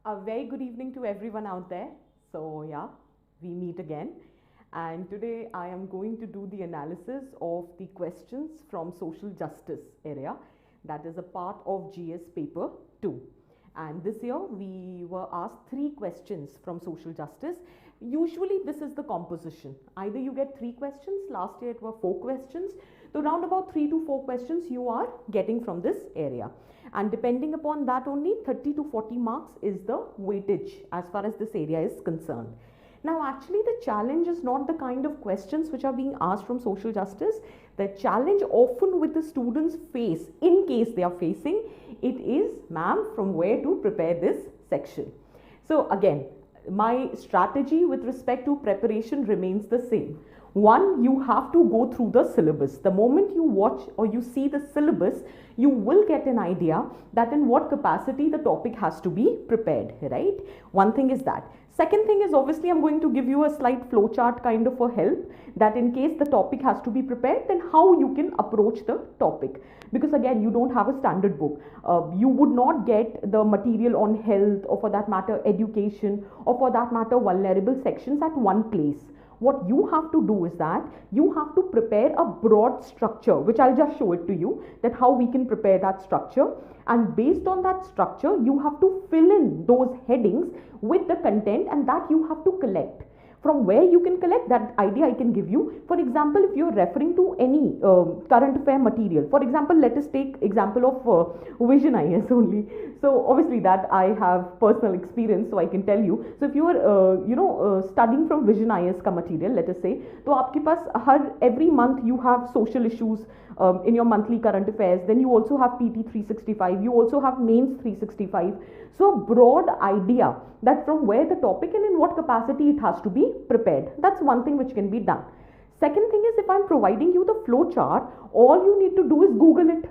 A very good evening to everyone out there. So yeah, we meet again, and today I am going to do the analysis of the questions from social justice area, that is a part of GS paper 2. And this year we were asked 3 questions from social justice. Usually this is the composition. Either you get 3 questions, last year it were 4 questions. So round about 3 to 4 questions you are getting from this area. And depending upon that only 30 to 40 marks is the weightage as far as this area is concerned. Now actually the challenge is not the kind of questions which are being asked from social justice. The challenge often with the students face, in case they are facing, it is, ma'am, from where to prepare this section. So again, my strategy with respect to preparation remains the same. One, you have to go through the syllabus. The moment you watch or you see the syllabus, you will get an idea that in what capacity the topic has to be prepared, right? One thing is that. Second thing is, obviously I'm going to give you a slight flowchart kind of a help, that in case the topic has to be prepared, then how you can approach the topic. Because again, you don't have a standard book. You would not get the material on health, or for that matter education, or for that matter vulnerable sections at one place. What you have to do is that you have to prepare a broad structure, which I'll just show it to you, that how we can prepare that structure. And based on that structure, you have to fill in those headings with the content, and that you have to collect. From where you can collect, that idea I can give you. For example, if you're referring to any current affair material, for example, let us take example of Vision IS only. So obviously that I have personal experience, so I can tell you. So if you are studying from Vision IS ka material, let us say, तो आपके पास every month you have social issues in your monthly current affairs. Then you also have PT 365. You also have Mains 365. So broad idea that from where the topic and in what capacity it has to be prepared. That's one thing which can be done. Second thing is, if I'm providing you the flow chart, all you need to do is Google it.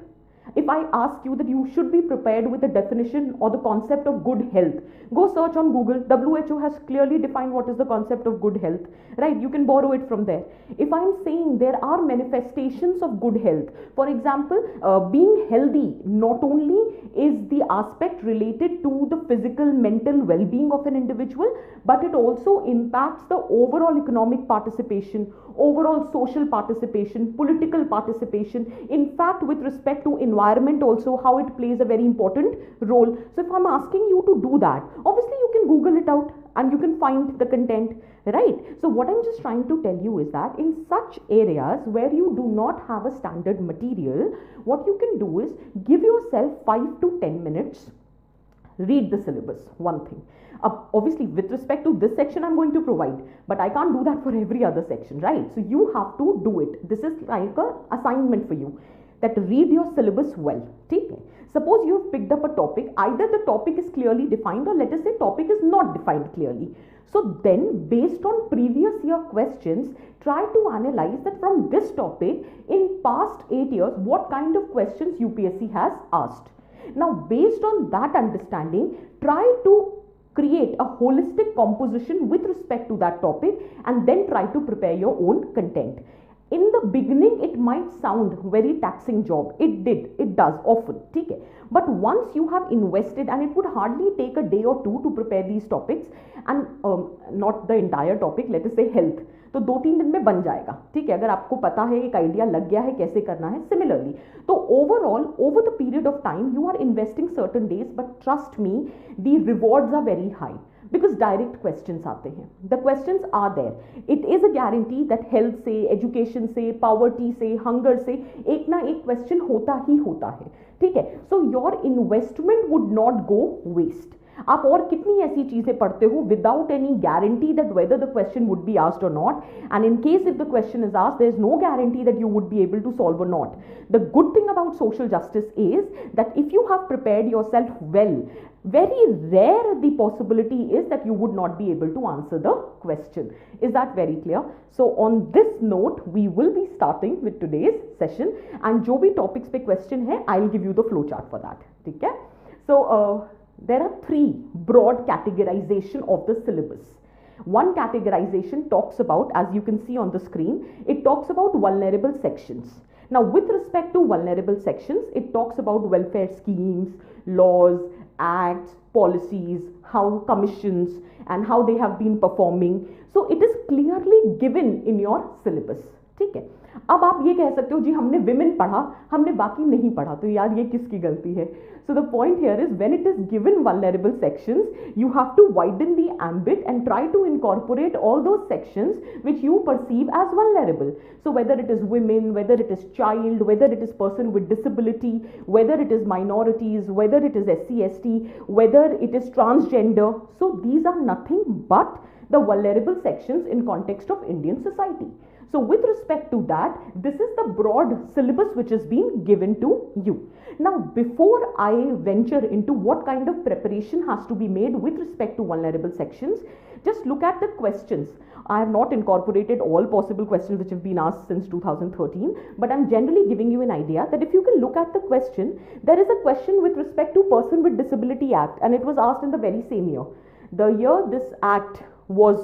If I ask you that you should be prepared with the definition or the concept of good health, go search on Google. WHO has clearly defined what is the concept of good health, right? You can borrow it from there. If I'm saying there are manifestations of good health, for example, being healthy not only is the aspect related to the physical, mental well-being of an individual, but it also impacts the overall economic participation, overall social participation, political participation. In fact, with respect to environment also, how it plays a very important role. So if I'm asking you to do that, obviously you can Google it out and you can find the content, right? So what I'm just trying to tell you is that in such areas where you do not have a standard material, what you can do is give yourself 5 to 10 minutes, read the syllabus, one thing. Obviously with respect to this section I'm going to provide, but I can't do that for every other section, right? So you have to do it. This is like a assignment for you, that read your syllabus well. Okay? Suppose you've picked up a topic, either the topic is clearly defined, or let us say topic is not defined clearly. So then based on previous year questions, try to analyze that from this topic in past 8 years, what kind of questions UPSC has asked. Now based on that understanding, try to create a holistic composition with respect to that topic, and then try to prepare your own content. In the beginning, it might sound very taxing job. It does often. Okay? But once you have invested, and it would hardly take a day or 2 to prepare these topics, and not the entire topic, let us say health, तो 2-3 दिन में बन जाएगा. ठीक है, अगर आपको पता है, एक आइडिया लग गया है कैसे करना है. Similarly, तो overall, over the period of time, you are investing certain days, but trust me, the rewards are very high. Because direct questions आते हैं. The questions are there. It is a guarantee that health से, education से, poverty से, hunger से एक ना एक question होता ही होता है. ठीक है. So your investment would not go waste. आप और कितनी ऐसी चीजें पढ़ते हो without any guarantee that whether the question would be asked or not, and in case if the question is asked, there is no guarantee that you would be able to solve or not. The good thing about social justice is that if you have prepared yourself well, very rare the possibility is that you would not be able to answer the question. Is that very clear? So on this note, we will be starting with today's session, and जो भी topics पे question है, I'll give you the flow chart for that. ठीक है? So there are 3 broad categorization of the syllabus. One categorization talks about, as you can see on the screen, it talks about vulnerable sections. Now with respect to vulnerable sections, it talks about welfare schemes, laws, acts, policies, how commissions and how they have been performing. So it is clearly given in your syllabus. ठीक है, अब आप ये कह सकते हो जी हमने women पढ़ा, हमने बाकी नहीं पढ़ा, तो यार ये किसकी गलती है? So the point here is when it is given vulnerable sections, you have to widen the ambit and try to incorporate all those sections which you perceive as vulnerable. So whether it is women, whether it is child, whether it is person with disability, whether it is minorities, whether it is SC/ST, whether it is transgender. So these are nothing but the vulnerable sections in context of Indian society. So with respect to that, this is the broad syllabus which is being given to you. Now, before I venture into what kind of preparation has to be made with respect to vulnerable sections, just look at the questions. I have not incorporated all possible questions which have been asked since 2013, but I'm generally giving you an idea that if you can look at the question, there is a question with respect to Person with Disability Act, and it was asked in the very same year. The year this act was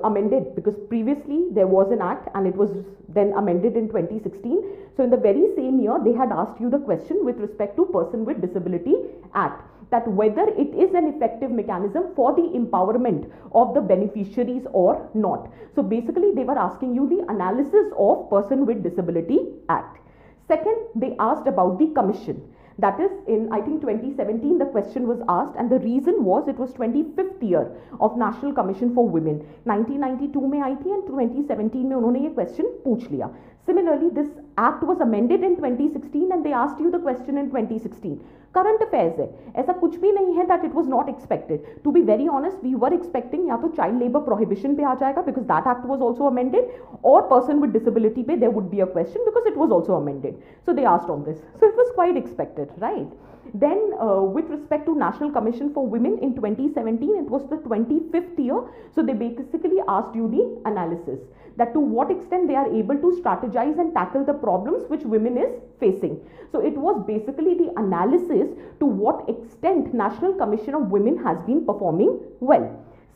amended, because previously there was an act and it was then amended in 2016. So in the very same year they had asked you the question with respect to Person with Disability Act, that whether it is an effective mechanism for the empowerment of the beneficiaries or not. So basically they were asking you the analysis of Person with Disability Act. Second, they asked about the commission. That is, in I think 2017 the question was asked, and the reason was it was 25th year of National Commission for Women. 1992 में आई थी and 2017 में उन्होंने ये question पूछ लिया. Similarly, this act was amended in 2016 and they asked you the question in 2016. Current affairs है, ऐसा कुछ भी नहीं है that it was not expected. To be very honest, we were expecting या तो child labor prohibition पे आ जाएगा because that act was also amended, or person with disability पे there would be a question because it was also amended. So they asked on this. So it was quite expected, right? Then with respect to National Commission for Women in 2017, it was the 25th year. So they basically asked you the analysis, that to what extent they are able to strategize and tackle the problems which women is facing. So it was basically the analysis to what extent National Commission of Women has been performing well.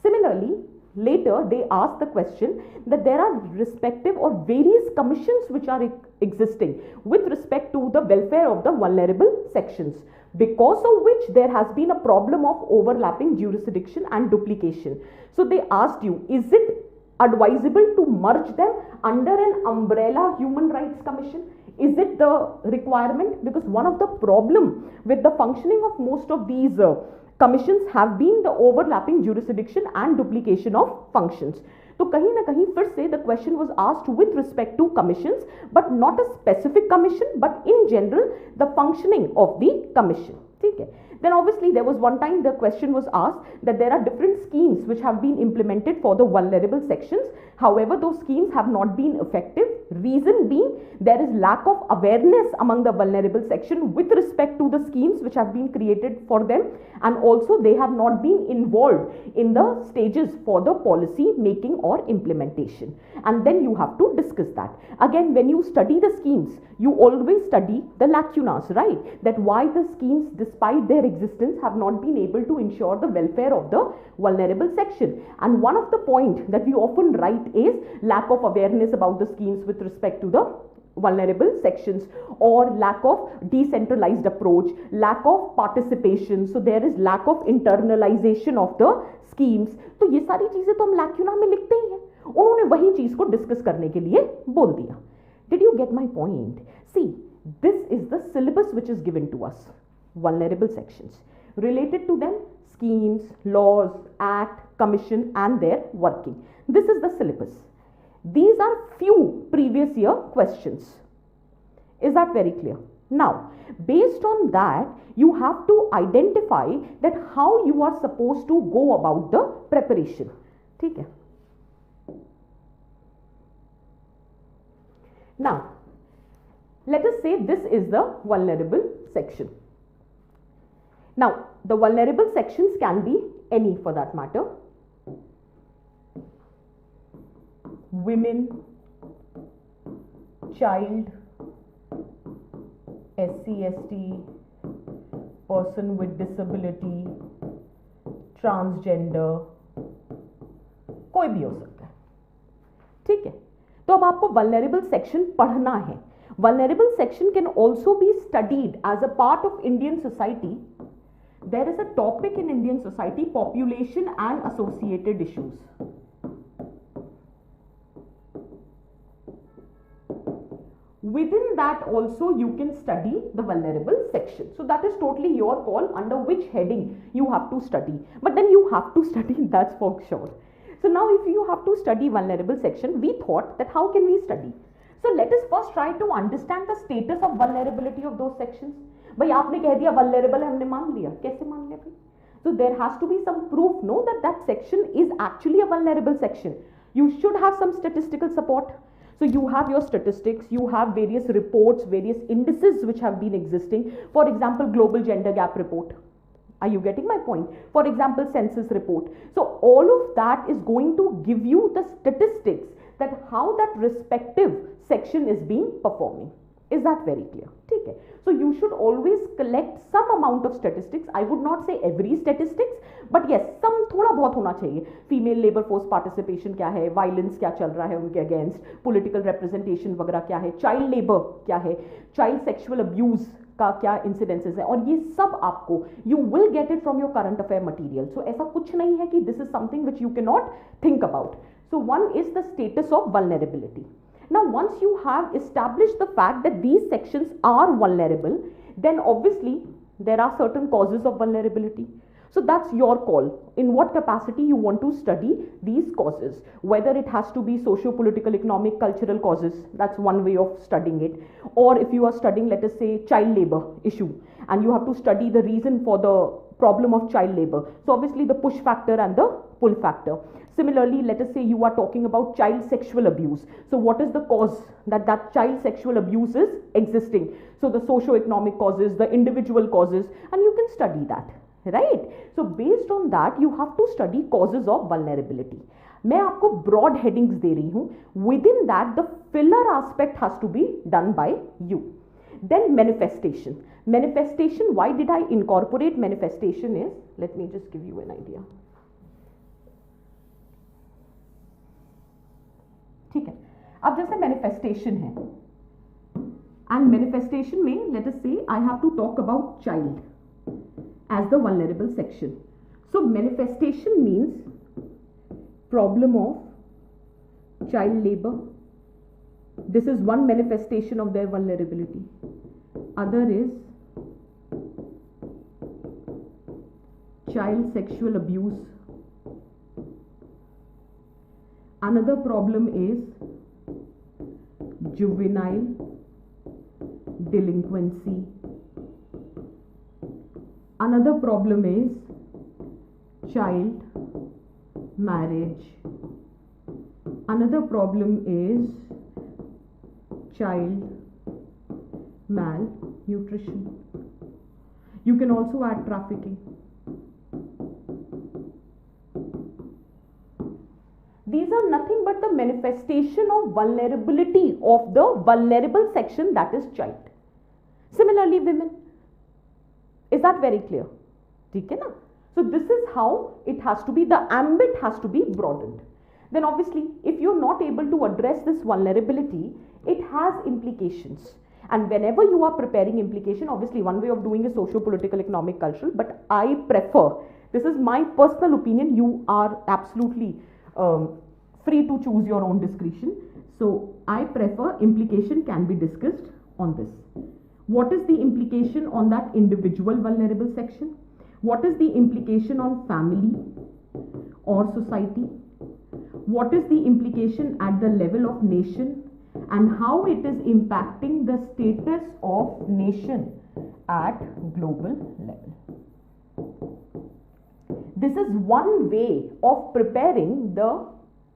Similarly, later they asked the question that there are respective or various commissions which are existing with respect to the welfare of the vulnerable sections, because of which there has been a problem of overlapping jurisdiction and duplication. So they asked you, is it advisable to merge them under an umbrella human rights commission? Is it the requirement? Because one of the problem with the functioning of most of these commissions have been the overlapping jurisdiction and duplication of functions. तो कहीं ना कहीं फिर से the question was asked with respect to commissions, but not a specific commission, but in general the functioning of the commission. ठीक है. Then obviously there was one time the question was asked that there are different schemes which have been implemented for the vulnerable sections. However, those schemes have not been effective. Reason being, there is lack of awareness among the vulnerable section with respect to the schemes which have been created for them, and also they have not been involved in the stages for the policy making or implementation. And then you have to discuss that. Again, when you study the schemes, you always study the lacunas, right? That why the schemes, despite their existence, have not been able to ensure the welfare of the vulnerable section. And one of the points that we often write is lack of awareness about the schemes with respect to the vulnerable sections, or lack of decentralized approach, lack of participation. So there is lack of internalization of the schemes. तो ये सारी चीजें तो हम lacuna में लिखते ही हैं, उन्होंने वही चीज को डिस्कस करने के लिए बोल दिया. Did you get my point? See, this is the syllabus which is given to us. Vulnerable sections. Related to them, schemes, laws, act, commission and their working. This is the syllabus. These are few previous year questions. Is that very clear? Now, based on that, you have to identify that how you are supposed to go about the preparation. ठीक है? Now, let us say this is the vulnerable section. Now, the vulnerable sections can be any for that matter. Women, child, SC/ST, person with disability, transgender, कोई भी हो सकता है. ठीक है. तो अब आपको vulnerable section पढ़ना है. Vulnerable section can also be studied as a part of Indian society there is a topic in Indian society, population and associated issues. Within that also you can study the vulnerable section. So that is totally your call under which heading you have to study. But then you have to study, that's for sure. So now if you have to study vulnerable section, we thought that how can we study? So let us first try to understand the status of vulnerability of those sections. भाई आपने कह दिया vulnerable है, हमने मान लिया, कैसे मान लिया भाई? So there has to be some proof, no, that that section is actually a vulnerable section. You should have some statistical support. So you have your statistics, you have various reports, various indices which have been existing. For example, global gender gap report. Are you getting my point? For example, census report. So all of that is going to give you the statistics that how that respective section is being performing. Is that very clear? Okay. So you should always collect some amount of statistics. I would not say every statistics, but yes, some थोड़ा बहुत होना चाहिए. Female labor force participation क्या है, violence क्या चल रहा है उनके against, political representation वगैरह क्या है, child labor क्या है, child sexual abuse का क्या incidences है, और ये सब आपको you will get it from your current affair material. So ऐसा कुछ नहीं है कि this is something which you cannot think about. So one is the status of vulnerability. Now once you have established the fact that these sections are vulnerable, then obviously there are certain causes of vulnerability. So that's your call. In what capacity you want to study these causes, whether it has to be socio-political, economic, cultural causes, that's one way of studying it. Or if you are studying, let us say, child labor issue, and you have to study the reason for the problem of child labor. So obviously the push factor and the pull factor. Similarly, let us say you are talking about child sexual abuse. So what is the cause that that child sexual abuse is existing? So the socio-economic causes, the individual causes, and you can study that. Right? So based on that, you have to study causes of vulnerability. मैं आपको broad headings दे रही हूँ. Within that, the filler aspect has to be done by you. Then manifestation. Manifestation, why did I incorporate manifestation is, let me just give you an idea. ठीक है, अब जैसे manifestation है, and manifestation में, let us say, I have to talk about child as the vulnerable section. So manifestation means problem of child labor. This is one manifestation of their vulnerability. Other is child sexual abuse. Another problem is juvenile delinquency. Another problem is child marriage. Another problem is child malnutrition. You can also add trafficking. These are nothing but the manifestation of vulnerability of the vulnerable section, that is child. Similarly, women. Is that very clear? ठीक है ना? So this is how it has to be, the ambit has to be broadened. Then obviously, if you're not able to address this vulnerability, it has implications. And whenever you are preparing implication, obviously one way of doing is socio-political, economic, cultural, but I prefer, this is my personal opinion, you are absolutely free to choose your own discretion. So I prefer implication can be discussed on this. What is the implication on that individual vulnerable section? What is the implication on family or society? What is the implication at the level of nation, and how it is impacting the status of nation at global level? This is one way of preparing the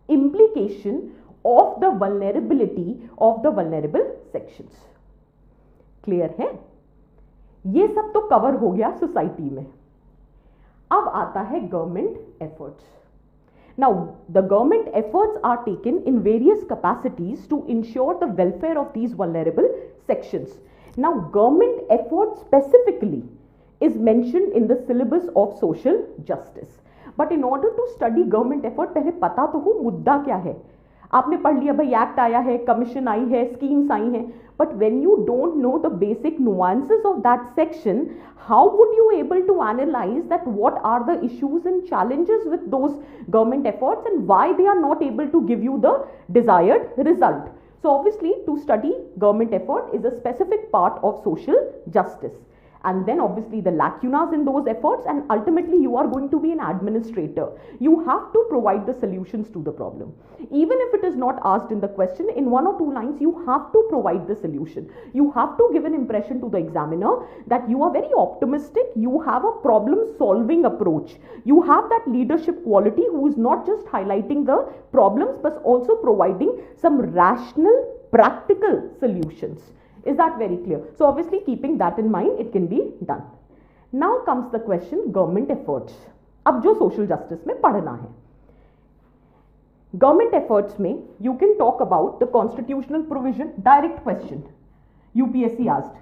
implication of the vulnerability of the vulnerable sections. Clear है? ये सब तो cover हो गया society में. अब आता है government efforts. Now the government efforts are taken in various capacities to ensure the welfare of these vulnerable sections. Now government effort specifically is mentioned in the syllabus of social justice. But in order to study government effort, पहले पता तो हो मुद्दा क्या है. आपने पढ़ लिया भाई एक्ट आया है, कमीशन आई है, स्कीम्स आई हैं, but when you don't know the basic nuances of that section, how would you able to analyze that what are the issues and challenges with those government efforts and why they are not able to give you the desired result? So obviously to study government effort is a specific part of social justice, and then obviously the lacunas in those efforts, and ultimately you are going to be an administrator. You have to provide the solutions to the problem. Even if it is not asked in the question, in 1 or 2 lines you have to provide the solution. You have to give an impression to the examiner that you are very optimistic, you have a problem solving approach, you have that leadership quality who is not just highlighting the problems but also providing some rational practical solutions. Is that very clear? So obviously keeping that in mind, it can be done. Now comes the question government efforts. अब जो social justice में पढ़ना है, government efforts में you can talk about the constitutional provision. Direct question, UPSC asked.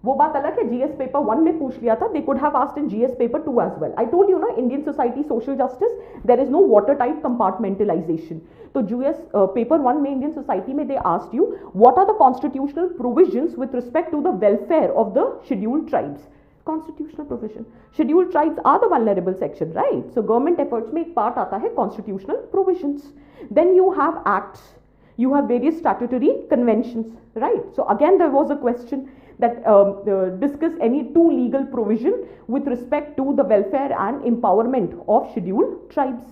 वो बात अलग है, GS पेपर 1 में पूछ लिया था, they could have asked in GS paper 2 as well. I told you ना, Indian society social justice, there is no watertight compartmentalization. तो GS पेपर 1 में Indian society में they asked you what are the constitutional provisions with respect to the welfare of the scheduled tribes. Constitutional provision, scheduled tribes are the vulnerable section, right? So government efforts में एक part आता है constitutional provisions. Then you have acts, you have various statutory conventions, right? So again there was a question that discuss any 2 legal provision with respect to the welfare and empowerment of scheduled tribes.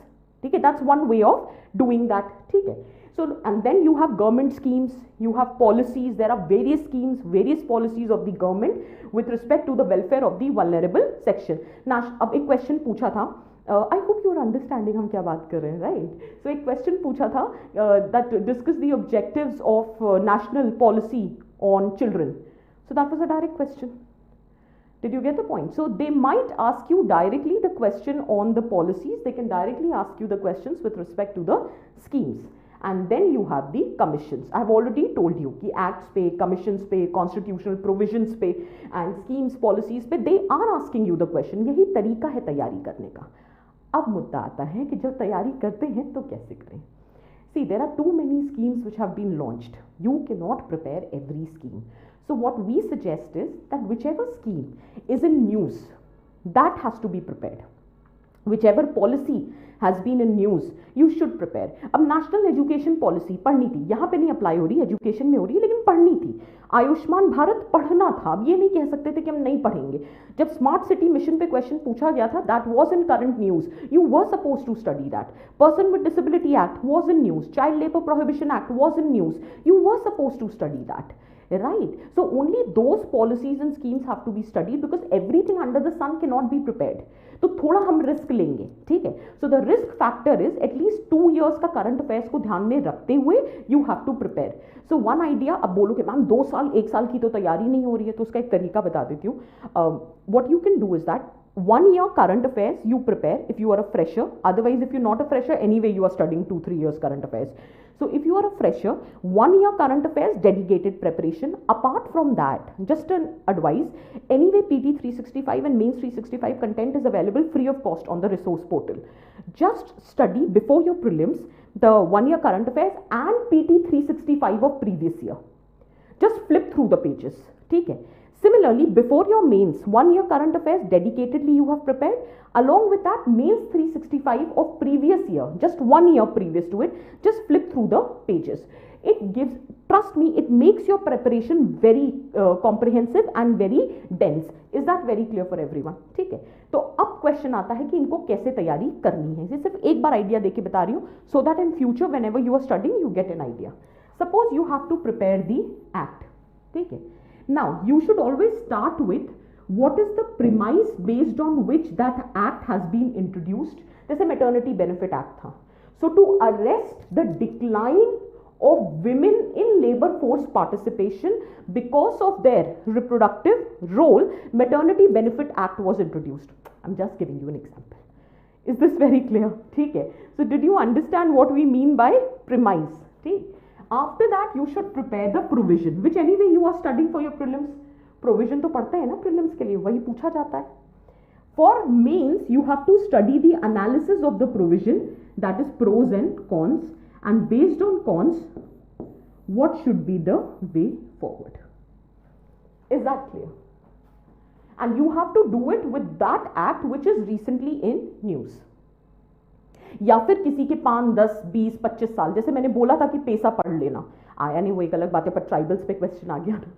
Okay, that's one way of doing that. Okay. So and then you have government schemes, you have policies, there are various schemes, various policies of the government with respect to the welfare of the vulnerable section. Now अब एक question पूछा था, I hope you are understanding हम क्या बात कर रहे हैं, right? So एक question पूछा था that discuss the objectives of national policy on children. So that was a direct question. Did you get the point? So they might ask you directly the question on the policies, they can directly ask you the questions with respect to the schemes. And then you have the commissions. I have already told you कि acts पे, commissions पे, constitutional provisions पे and schemes, policies पे, they are asking you the question. यही तरीका है तैयारी करने का. अब मुद्दा आता है कि जब तैयारी करते हैं तो कैसे करें. See, there are too many schemes which have been launched. You cannot prepare every scheme. So what we suggest is that whichever scheme is in news, that has to be prepared. Whichever policy has been in news, you should prepare. अब national education policy पढ़नी थी, यहाँ पे नहीं apply हो रही, education में हो रही है, लेकिन पढ़नी थी. आयुष्मान भारत पढ़ना था, अब ये नहीं कह सकते थे कि हम नहीं पढ़ेंगे. जब स्मार्ट सिटी मिशन पे क्वेश्चन पूछा गया था, that was in current news. You were supposed to study that. Person with Disability Act was in news. Child Labour Prohibition Act was in news. You were supposed to study that. Right? So only those policies and schemes have to be studied because everything under the sun cannot be prepared. तो थोड़ा हम risk लेंगे, ठीक है. So the risk factor is at least 2 years का current affairs को ध्यान में रखते हुए you have to prepare. So one idea, अब बोलोगे मैम 2 साल 1 साल की तो तैयारी नहीं हो रही है, तो उसका एक तरीका बता देती हूँ. What you can do is that 1 year current affairs you prepare if you are a fresher. Otherwise if you're not a fresher, anyway you are studying 2-3 years current affairs. So if you are a fresher, 1 year current affairs dedicated preparation. Apart from that, just an advice, anyway PT 365 and Mains 365 content is available free of cost on the resource portal. Just study before your prelims the 1 year current affairs and PT 365 of previous year. Just flip through the pages, ठीक है. Similarly, before your mains, 1 year current affairs dedicatedly you have prepared. Along with that, mains 365 of previous year, just 1 year previous to it, just flip through the pages. It gives, trust me, it makes your preparation very comprehensive and very dense. Is that very clear for everyone? ठीक है. तो अब question आता है कि इनको कैसे तैयारी करनी है. ये सिर्फ एक बार आइडिया देके बता रही हूँ, so that in future whenever you are studying you get an idea. Suppose you have to prepare the act. ठीक है. Now, you should always start with what is the premise based on which that act has been introduced. जैसे maternity benefit act था. So, to arrest the decline of women in labor force participation because of their reproductive role, maternity benefit act was introduced. I'm just giving you an example. Is this very clear? ठीक है. So, did you understand what we mean by premise? ठीक. After that, you should prepare the provision, which anyway you are studying for your prelims. Provision तो पढ़ते हैं ना prelims के लिए, वही पूछा जाता है. For mains, you have to study the analysis of the provision, that is pros and cons, and based on cons, what should be the way forward. Is that clear? And you have to do it with that act which is recently in news. या फिर किसी के 5, 10, 20, 25 साल, जैसे मैंने बोला था कि पैसा पढ़ लेना, आया नहीं वो एक अलग बात है, पर ट्राइबल्स पे क्वेश्चन आ गया ना.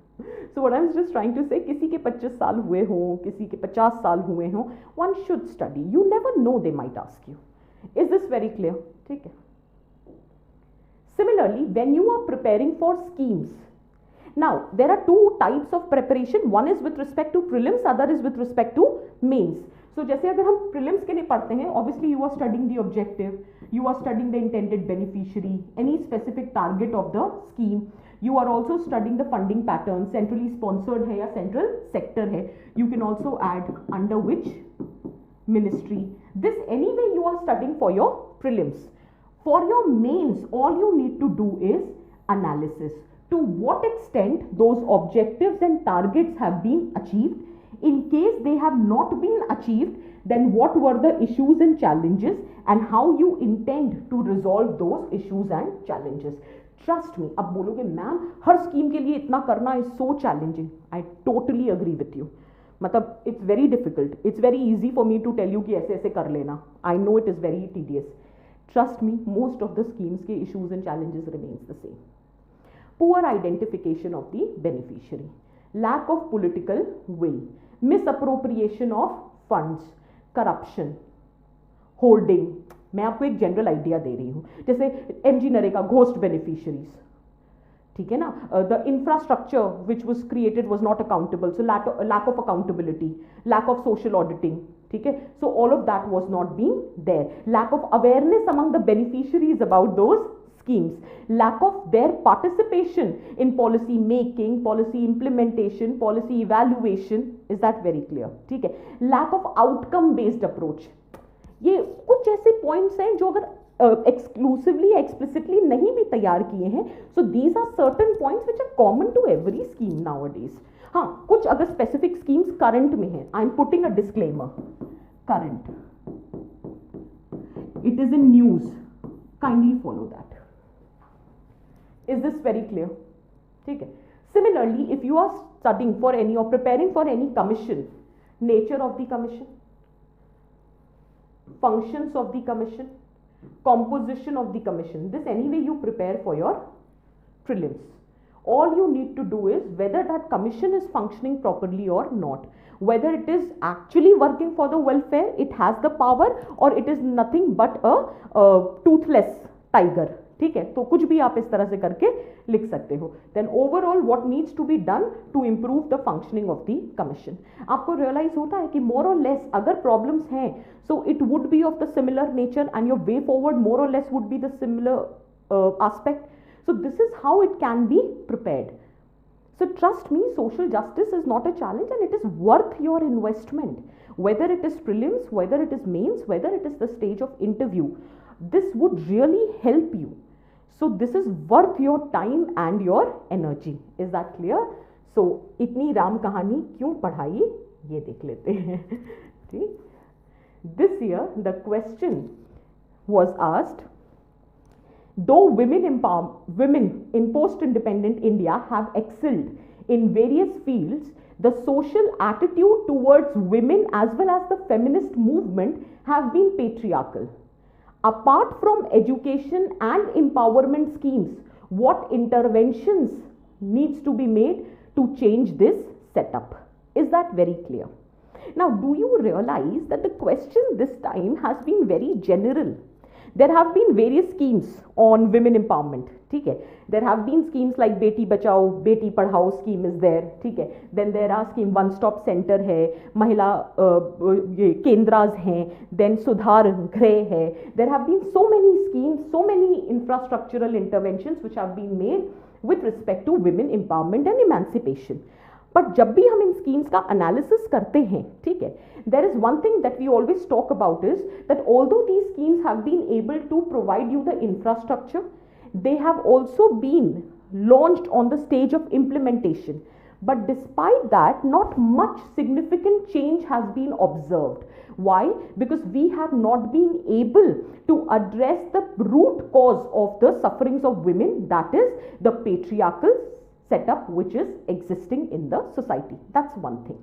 So what I am just trying to say, किसी के 25 साल हुए हों, किसी के 50 साल हुए हों, one should study. You never know, they might ask you. Is this very clear? ठीक है. Similarly, when you are preparing for schemes, now there are two types of preparation. One is with respect to prelims, other is with respect to mains. So जैसे अगर हम prelims के लिए पढ़ते हैं, obviously you are studying the objective, you are studying the intended beneficiary, any specific target of the scheme. You are also studying the funding pattern, centrally sponsored है या central sector है. You can also add under which ministry. This anyway you are studying for your prelims. For your mains, all you need to do is analysis. To what extent those objectives and targets have been achieved. In case they have not been achieved, then what were the issues and challenges and how you intend to resolve those issues and challenges. Trust me, अब बोलोगे ma'am हर scheme के लिए इतना करना is so challenging. I totally agree with you. मतलब it's very difficult. It's very easy for me to tell you कि ऐसे ऐसे कर लेना. I know it is very tedious. Trust me, most of the schemes के issues and challenges remains the same. Poor identification of the beneficiary, lack of political will, misappropriation of funds, corruption, hoarding. मैं आपको एक general idea दे रही हूँ, जैसे MG NREGA ghost beneficiaries, ठीक है ना. The infrastructure which was created was not accountable, so lack of accountability, lack of social auditing, ठीक है. So all of that was not being there. Lack of awareness among the beneficiaries about those schemes, lack of their participation in policy making, policy implementation, policy evaluation. Is that very clear? ठीक है. lack of outcome based approach. ये कुछ ऐसे points हैं जो अगर exclusively explicitly नहीं भी तैयार किए हैं. So these are certain points which are common to every scheme nowadays. हाँ, कुछ अगर स्पेसिफिक स्कीम्स करंट में हैं, I am putting a disclaimer, current, it is in news, kindly follow that. Is this very clear? ठीक है. Similarly, if you are studying for any or preparing for any commission, nature of the commission, functions of the commission, composition of the commission, this anyway you prepare for your prelims. All you need to do is whether that commission is functioning properly or not, whether it is actually working for the welfare, it has the power, or it is nothing but a toothless tiger. ठीक है. तो कुछ भी आप इस तरह से करके लिख सकते हो. Then overall what needs to be done to improve the functioning of the commission. आपको रियलाइज होता है कि मोर और लेस अगर प्रॉब्लम्स हैं, so it would be of the similar nature and your way forward more और less would be the similar aspect. So this is how it can be prepared. So trust me, social justice is not a challenge and it is worth your investment. Whether it is prelims, whether it is mains, whether it is the stage of interview, this would really help you. So this is worth your time and your energy. Is that clear? So इतनी राम कहानी क्यों पढ़ाई ये देख लेते हैं. ठीक. This year the question was asked, though women in post-independent India have excelled in various fields, the social attitude towards women as well as the feminist movement have been patriarchal. Apart from education and empowerment schemes, what interventions needs to be made to change this setup? Is that very clear? Now, do you realize that the question this time has been very general? There have been various schemes on women empowerment. ठीक है. There have been schemes like Beti Bachao Beti Padhao scheme is there. ठीक है. Then there are scheme one stop center है, महिला ये केंद्रास हैं, then सुधार गृह है. There have been so many schemes, so many infrastructural interventions which have been made with respect to women empowerment and emancipation. But जब भी हम इन स्कीम्स का एनालिसिस करते हैं, ठीक है, there is one thing that we always talk about is that although these schemes have been able to provide you the infrastructure, they have also been launched on the stage of implementation. But despite that, not much significant change has been observed. Why? Because we have not been able to address the root cause of the sufferings of women, that is the patriarchal setup which is existing in the society. That's one thing.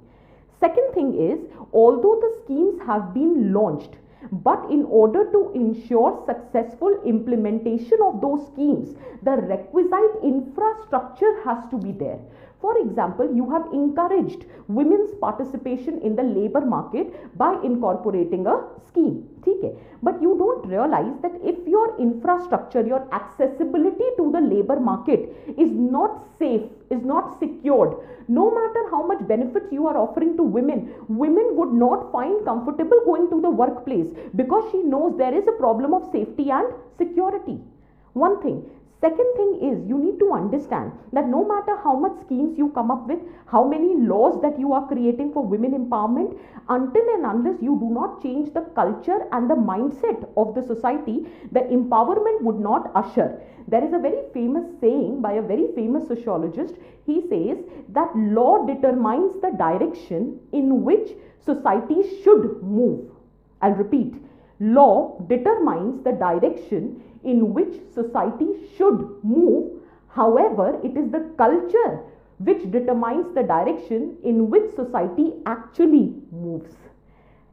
Second thing is, although the schemes have been launched, but in order to ensure successful implementation of those schemes, the requisite infrastructure has to be there. For example, you have encouraged women's participation in the labor market by incorporating a scheme. Okay? But you don't realize that if your infrastructure, your accessibility to the labor market is not safe, is not secured, no matter how much benefits you are offering to women, women would not find comfortable going to the workplace because she knows there is a problem of safety and security. One thing. Second thing is, you need to understand that no matter how much schemes you come up with, how many laws that you are creating for women empowerment, until and unless you do not change the culture and the mindset of the society, the empowerment would not usher. There is a very famous saying by a very famous sociologist. He says that law determines the direction in which society should move. I'll repeat. Law determines the direction in which society should move. However, it is the culture which determines the direction in which society actually moves.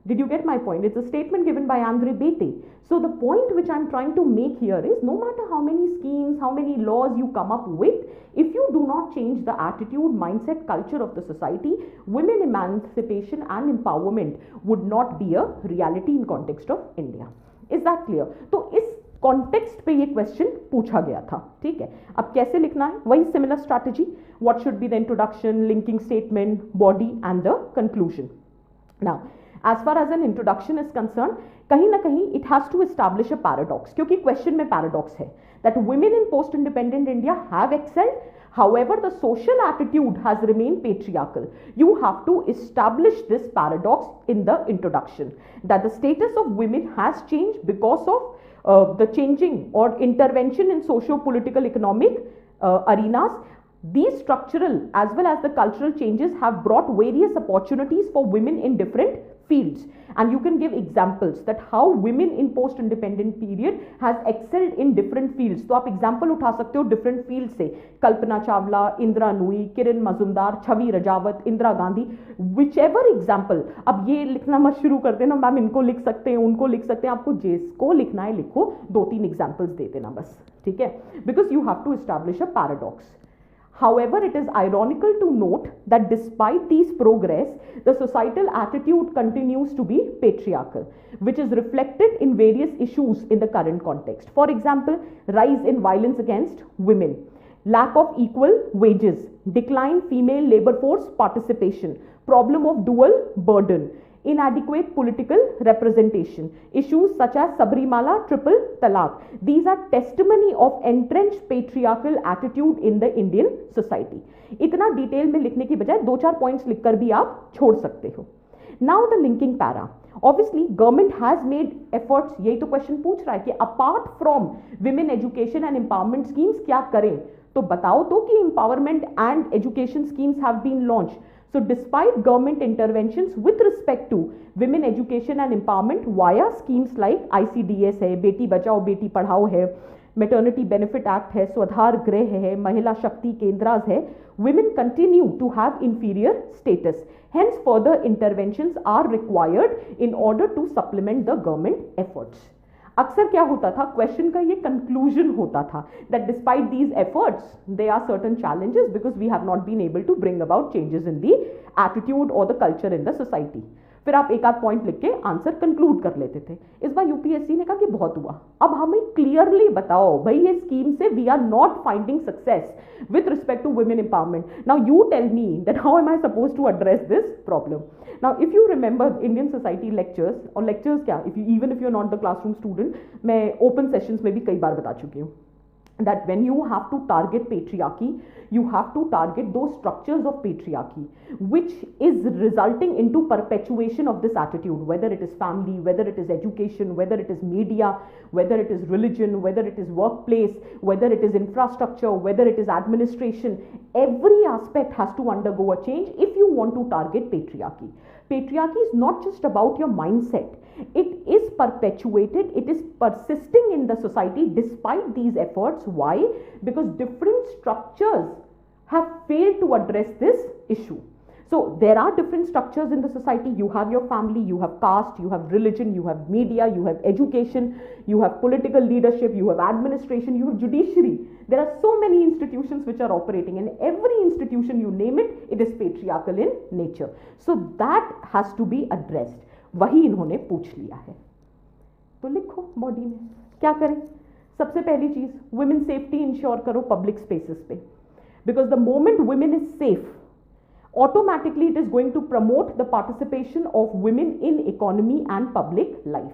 Did you get my point? It's a statement given by Andre Bete. So the point which I'm trying to make here is, no matter how many schemes, how many laws you come up with, if you do not change the attitude, mindset, culture of the society, women emancipation and empowerment would not be a reality in context of India. Is that clear? तो इस context पे ये question पूछा गया था. ठीक है, अब कैसे लिखना है? वही similar strategy. What should be the introduction, linking statement, body and the conclusion. Now as far as an introduction is concerned, कहीं ना कहीं it has to establish a paradox, क्योंकि क्वेश्चन में paradox है that women in post independent India have excelled, however the social attitude has remained patriarchal. You have to establish this paradox in the introduction, that the status of women has changed because of the changing or intervention in socio-political economic arenas. These structural as well as the cultural changes have brought various opportunities for women in different fields, and you can give examples that how women in post independent period has excelled in different fields. तो आप example उठा सकते हो different fields से, कल्पना चावला, इंदिरा नूई, किरण मजुमदार, छवि Rajawat, Indira Gandhi, whichever example. अब ये लिखना मत शुरू कर देना मैम इनको लिख सकते हैं, उनको लिख सकते हैं, आपको जिसको लिखना है लिखो, 2-3 examples दे देना बस. ठीक है, because you have to establish a paradox. However, it is ironical to note that despite these progress, the societal attitude continues to be patriarchal, which is reflected in various issues in the current context. For example, rise in violence against women, lack of equal wages, decline female labor force participation, problem of dual burden, inadequate political representation, issues such as Sabrimala, triple talaq. These are testimony of entrenched patriarchal attitude in the Indian society. इतना detail में लिखने की बजाय 2-4 points लिखकर भी आप छोड़ सकते हो. Now the linking para. Obviously, government has made efforts. यही तो क्वेश्चन पूछ रहा है कि apart from women education and empowerment schemes क्या करें? तो बताओ तो कि empowerment and education schemes have been launched. So despite government interventions with respect to women education and empowerment via schemes like ICDS है, बेटी बचाओ बेटी पढ़ाओ है, maternity benefit act है, स्वधार गृह है, महिला शक्ति केंद्रास है, women continue to have inferior status. Hence further interventions are required in order to supplement the government efforts. अक्सर क्या होता था, क्वेश्चन का ये कंक्लूजन होता था that despite these efforts there are certain challenges because we have not been able to bring about changes in the attitude or the culture in the society. फिर आप एक आध पॉइंट लिख के आंसर कंक्लूड कर लेते थे. इस बार यूपीएससी ने कहा कि बहुत हुआ, अब हमें क्लियरली बताओ भाई ये स्कीम से we are not finding success with respect to women empowerment. Now you tell me that how am I supposed to address this problem? Now if you remember Indian society lectures, और lectures क्या, even if you're not the classroom student, मैं open sessions में भी कई बार बता चुकी हूँ. that when you have to target patriarchy, you have to target those structures of patriarchy which is resulting into perpetuation of this attitude, whether it is family, whether it is education, whether it is media, whether it is religion, whether it is workplace, whether it is infrastructure, whether it is administration. Every aspect has to undergo a change if you want to target patriarchy. Patriarchy is not just about your mindset. It is perpetuated, it is persisting in the society despite these efforts. Why? Because different structures have failed to address this issue. So there are different structures in the society. You have your family, you have caste, you have religion, you have media, you have education, you have political leadership, you have administration, you have judiciary. There are so many institutions which are operating, and every institution you name it, it is patriarchal in nature. So that has to be addressed. वही इन्होंने पूछ लिया है, तो लिखो body में क्या करें. सबसे पहली चीज, वुमेन सेफ्टी इंश्योर करो पब्लिक स्पेसेस पे, because the moment women is safe, automatically it is going to promote the participation of women in economy and public life.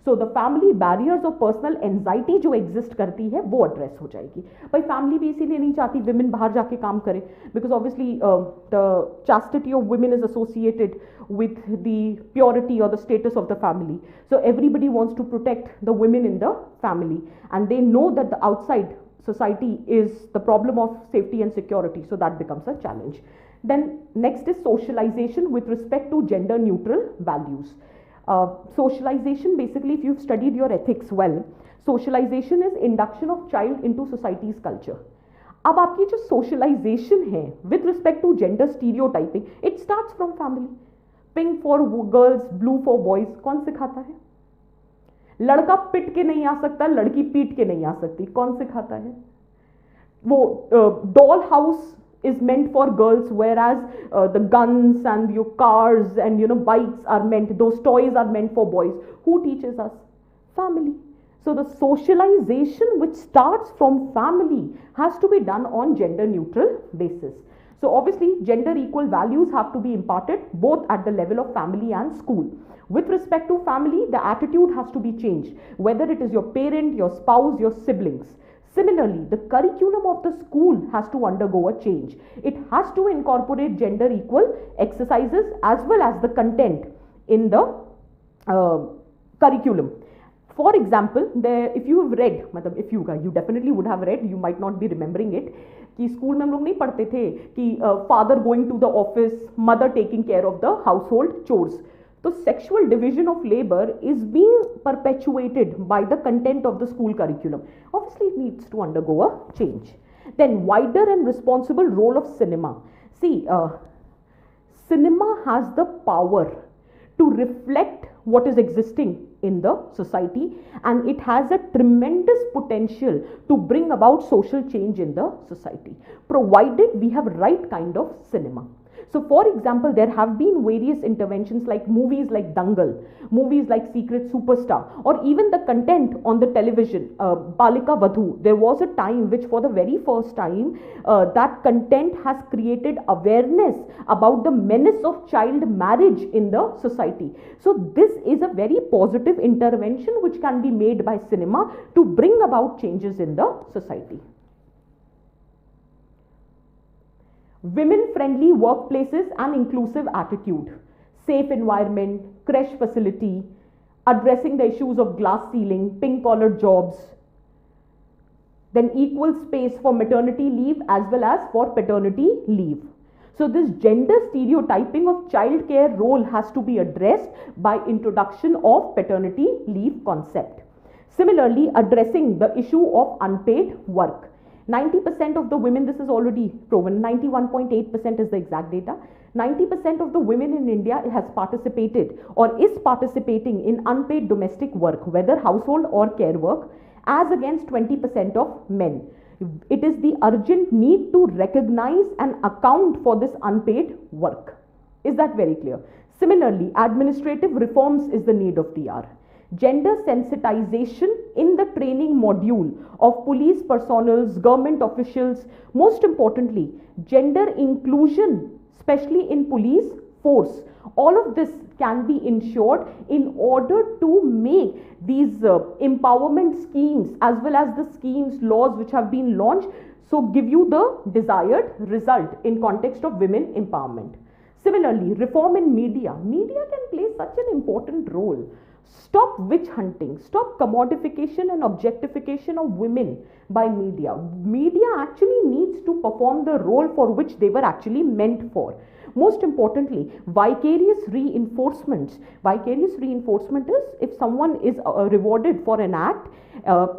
So the family barriers of personal anxiety जो exist करती है वो address हो जाएगी. भाई family भी इसीलिए नहीं चाहती women बाहर जाके काम करें, because obviously the chastity of women is associated with the purity or the status of the family. So everybody wants to protect the women in the family, and they know that the outside society is the problem of safety and security, so that becomes a challenge. Then next is socialization with respect to gender neutral values. Socialization, basically if you've studied your ethics well, socialization is induction of child into society's culture. अब आपकी जो socialization है with respect to gender stereotyping, it starts from family. Pink for girls, blue for boys, कौन सिखाता है? लड़का पिट के नहीं आ सकता, लड़की पीट के नहीं आ सकती, कौन सिखाता है? वो doll house is meant for girls, whereas the guns and your cars and bikes are meant, those toys are meant for boys. Who teaches us? Family. So the socialization which starts from family has to be done on gender neutral basis. So obviously gender equal values have to be imparted both at the level of family and school. With respect to family, the attitude has to be changed, whether it is your parent, your spouse, your siblings. Similarly, the curriculum of the school has to undergo a change. It has to incorporate gender equal exercises as well as the content in the curriculum. For example, if you have read, you definitely would have read, you might not be remembering it, कि school में हम लोग नहीं पढ़ते थे कि father going to the office, mother taking care of the household chores. So sexual division of labor is being perpetuated by the content of the school curriculum. Obviously it needs to undergo a change. Then wider and responsible role of cinema. See, cinema has the power to reflect what is existing in the society, and it has a tremendous potential to bring about social change in the society, provided we have right kind of cinema. So for example, there have been various interventions like movies like Dangal, movies like Secret Superstar, or even the content on the television, Balika Vadhu. There was a time which for the very first time that content has created awareness about the menace of child marriage in the society. So this is a very positive intervention which can be made by cinema to bring about changes in the society. Women-friendly workplaces and inclusive attitude, safe environment, creche facility, addressing the issues of glass ceiling, pink-collar jobs, then equal space for maternity leave as well as for paternity leave. So this gender stereotyping of child care role has to be addressed by introduction of paternity leave concept. Similarly, addressing the issue of unpaid work. 90% of the women, this is already proven, 91.8% is the exact data. 90% of the women in India has participated or is participating in unpaid domestic work, whether household or care work, as against 20% of men. It is the urgent need to recognize and account for this unpaid work. Is that very clear? Similarly, administrative reforms is the need of the hour. Gender sensitization in the training module of police personnel, government officials, most importantly, gender inclusion, especially in police force. All of this can be ensured in order to make these empowerment schemes as well as the schemes, laws which have been launched, so give you the desired result in context of women empowerment. Similarly, reform in media. Media can play such an important role. Stop witch hunting, stop commodification and objectification of women by media. Media actually needs to perform the role for which they were actually meant for. Most importantly, vicarious reinforcements. Vicarious reinforcement is if someone is rewarded for an act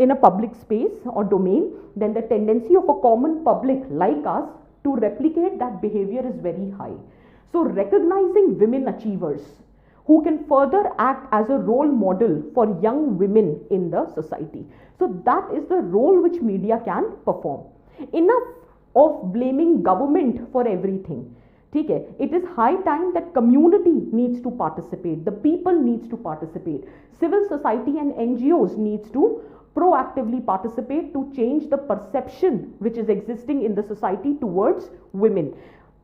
in a public space or domain, then the tendency of a common public like us to replicate that behavior is very high. So recognizing women achievers who can further act as a role model for young women in the society. So that is the role which media can perform. Enough of blaming government for everything. Okay? It is high time that community needs to participate, the people needs to participate, civil society and NGOs needs to proactively participate to change the perception which is existing in the society towards women,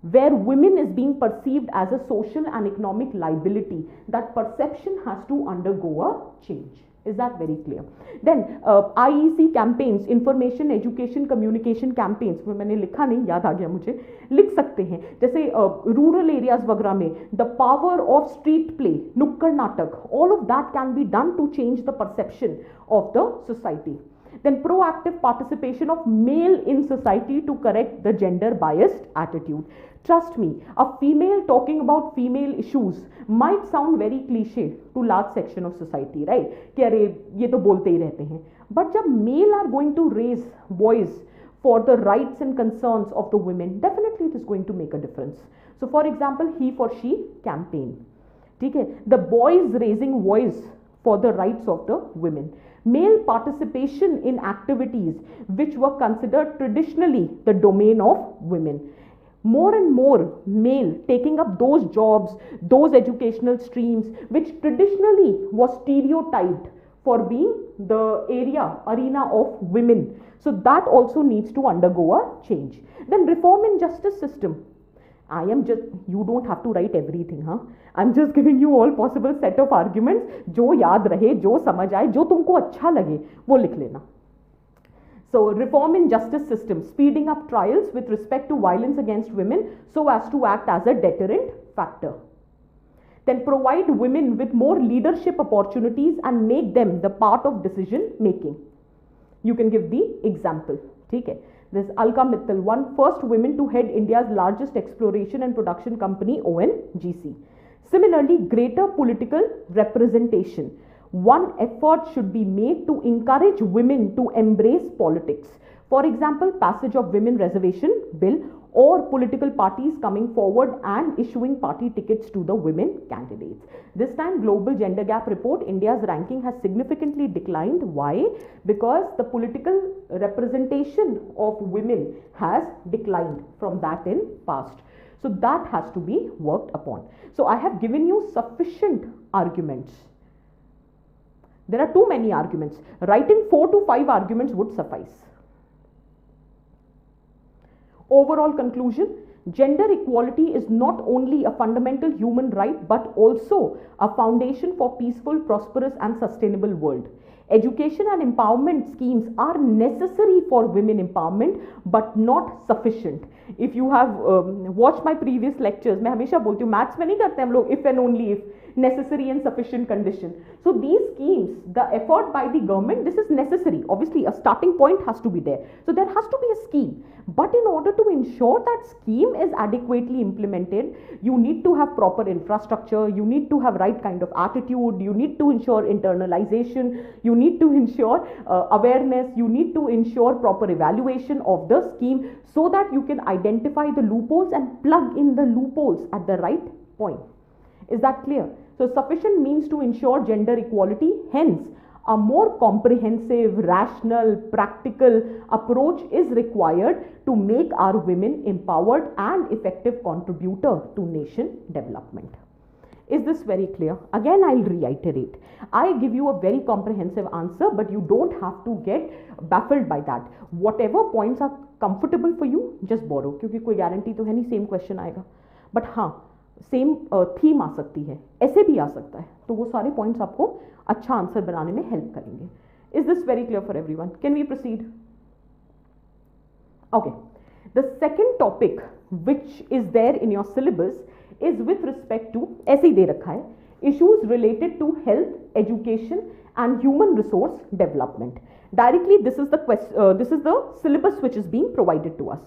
where women is being perceived as a social and economic liability. That perception has to undergo a change. Is that very clear? Then IEC campaigns, information, education, communication campaigns, मैंने लिखा नहीं, याद आ गया मुझे, लिख सकते हैं, जैसे रूरल एरियाज वगैरह में the power of street play, नुक्कड़ नाटक, all of that can be done to change the perception of the society. Then proactive participation of male in society to correct the gender biased attitude. Trust me, a female talking about female issues might sound very cliche to large section of society, right? कि अरे ये तो बोलते ही रहते हैं. But जब male are going to raise voice for the rights and concerns of the women, definitely it is going to make a difference. So for example, he for she campaign. ठीक है? The boys raising voice for the rights of the women. Male participation in activities which were considered traditionally the domain of women. More and more male taking up those jobs, those educational streams which traditionally was stereotyped for being the arena of women. So that also needs to undergo a change. Then reform in justice system. You don't have to write everything, huh? I'm just giving you all possible set of arguments. जो याद रहे, जो समझ आए, जो तुमको अच्छा लगे, वो लिख लेना. So reform in justice system, speeding up trials with respect to violence against women so as to act as a deterrent factor. Then provide women with more leadership opportunities and make them the part of decision making. You can give the example. Okay? This Alka Mittal, first women to head India's largest exploration and production company, ONGC. Similarly, greater political representation. One effort should be made to encourage women to embrace politics. For example, passage of women reservation bill or political parties coming forward and issuing party tickets to the women candidates. This time, Global Gender Gap Report, India's ranking has significantly declined. Why? Because the political representation of women has declined from that in past. So that has to be worked upon. So I have given you sufficient arguments. There are too many arguments. Writing 4 to 5 arguments would suffice. Overall conclusion, gender equality is not only a fundamental human right but also a foundation for peaceful, prosperous and sustainable world. Education and empowerment schemes are necessary for women empowerment but not sufficient. If you have watched my previous lectures, मैं हमेशा बोलती हूँ maths में नहीं करते हम लोग if and only if, necessary and sufficient condition. So these schemes, the effort by the government, this is necessary. Obviously a starting point has to be there. So there has to be a scheme. But in order to ensure that scheme is adequately implemented, you need to have proper infrastructure, you need to have right kind of attitude, you need to ensure internalization, you need to ensure awareness, you need to ensure proper evaluation of the scheme so that you can identify the loopholes and plug in the loopholes at the right point. Is that clear? So sufficient means to ensure gender equality, hence a more comprehensive, rational, practical approach is required to make our women empowered and effective contributor to nation development. Is this very clear? Again, I'll reiterate. I give you a very comprehensive answer, but you don't have to get baffled by that. Whatever points are comfortable for you, just borrow. क्योंकि कोई guarantee तो है नहीं same question आएगा. But हाँ, same theme आ सकती है, ऐसे भी आ सकता है, तो वो सारे पॉइंट्स आपको अच्छा आंसर बनाने में हेल्प करेंगे. Is this very clear for everyone? Can we proceed? Okay, the second topic which is there in your syllabus is with respect to, ऐसे ही दे रखा है, issues related to health, education and human resource development. Directly this is the syllabus which is being provided to us,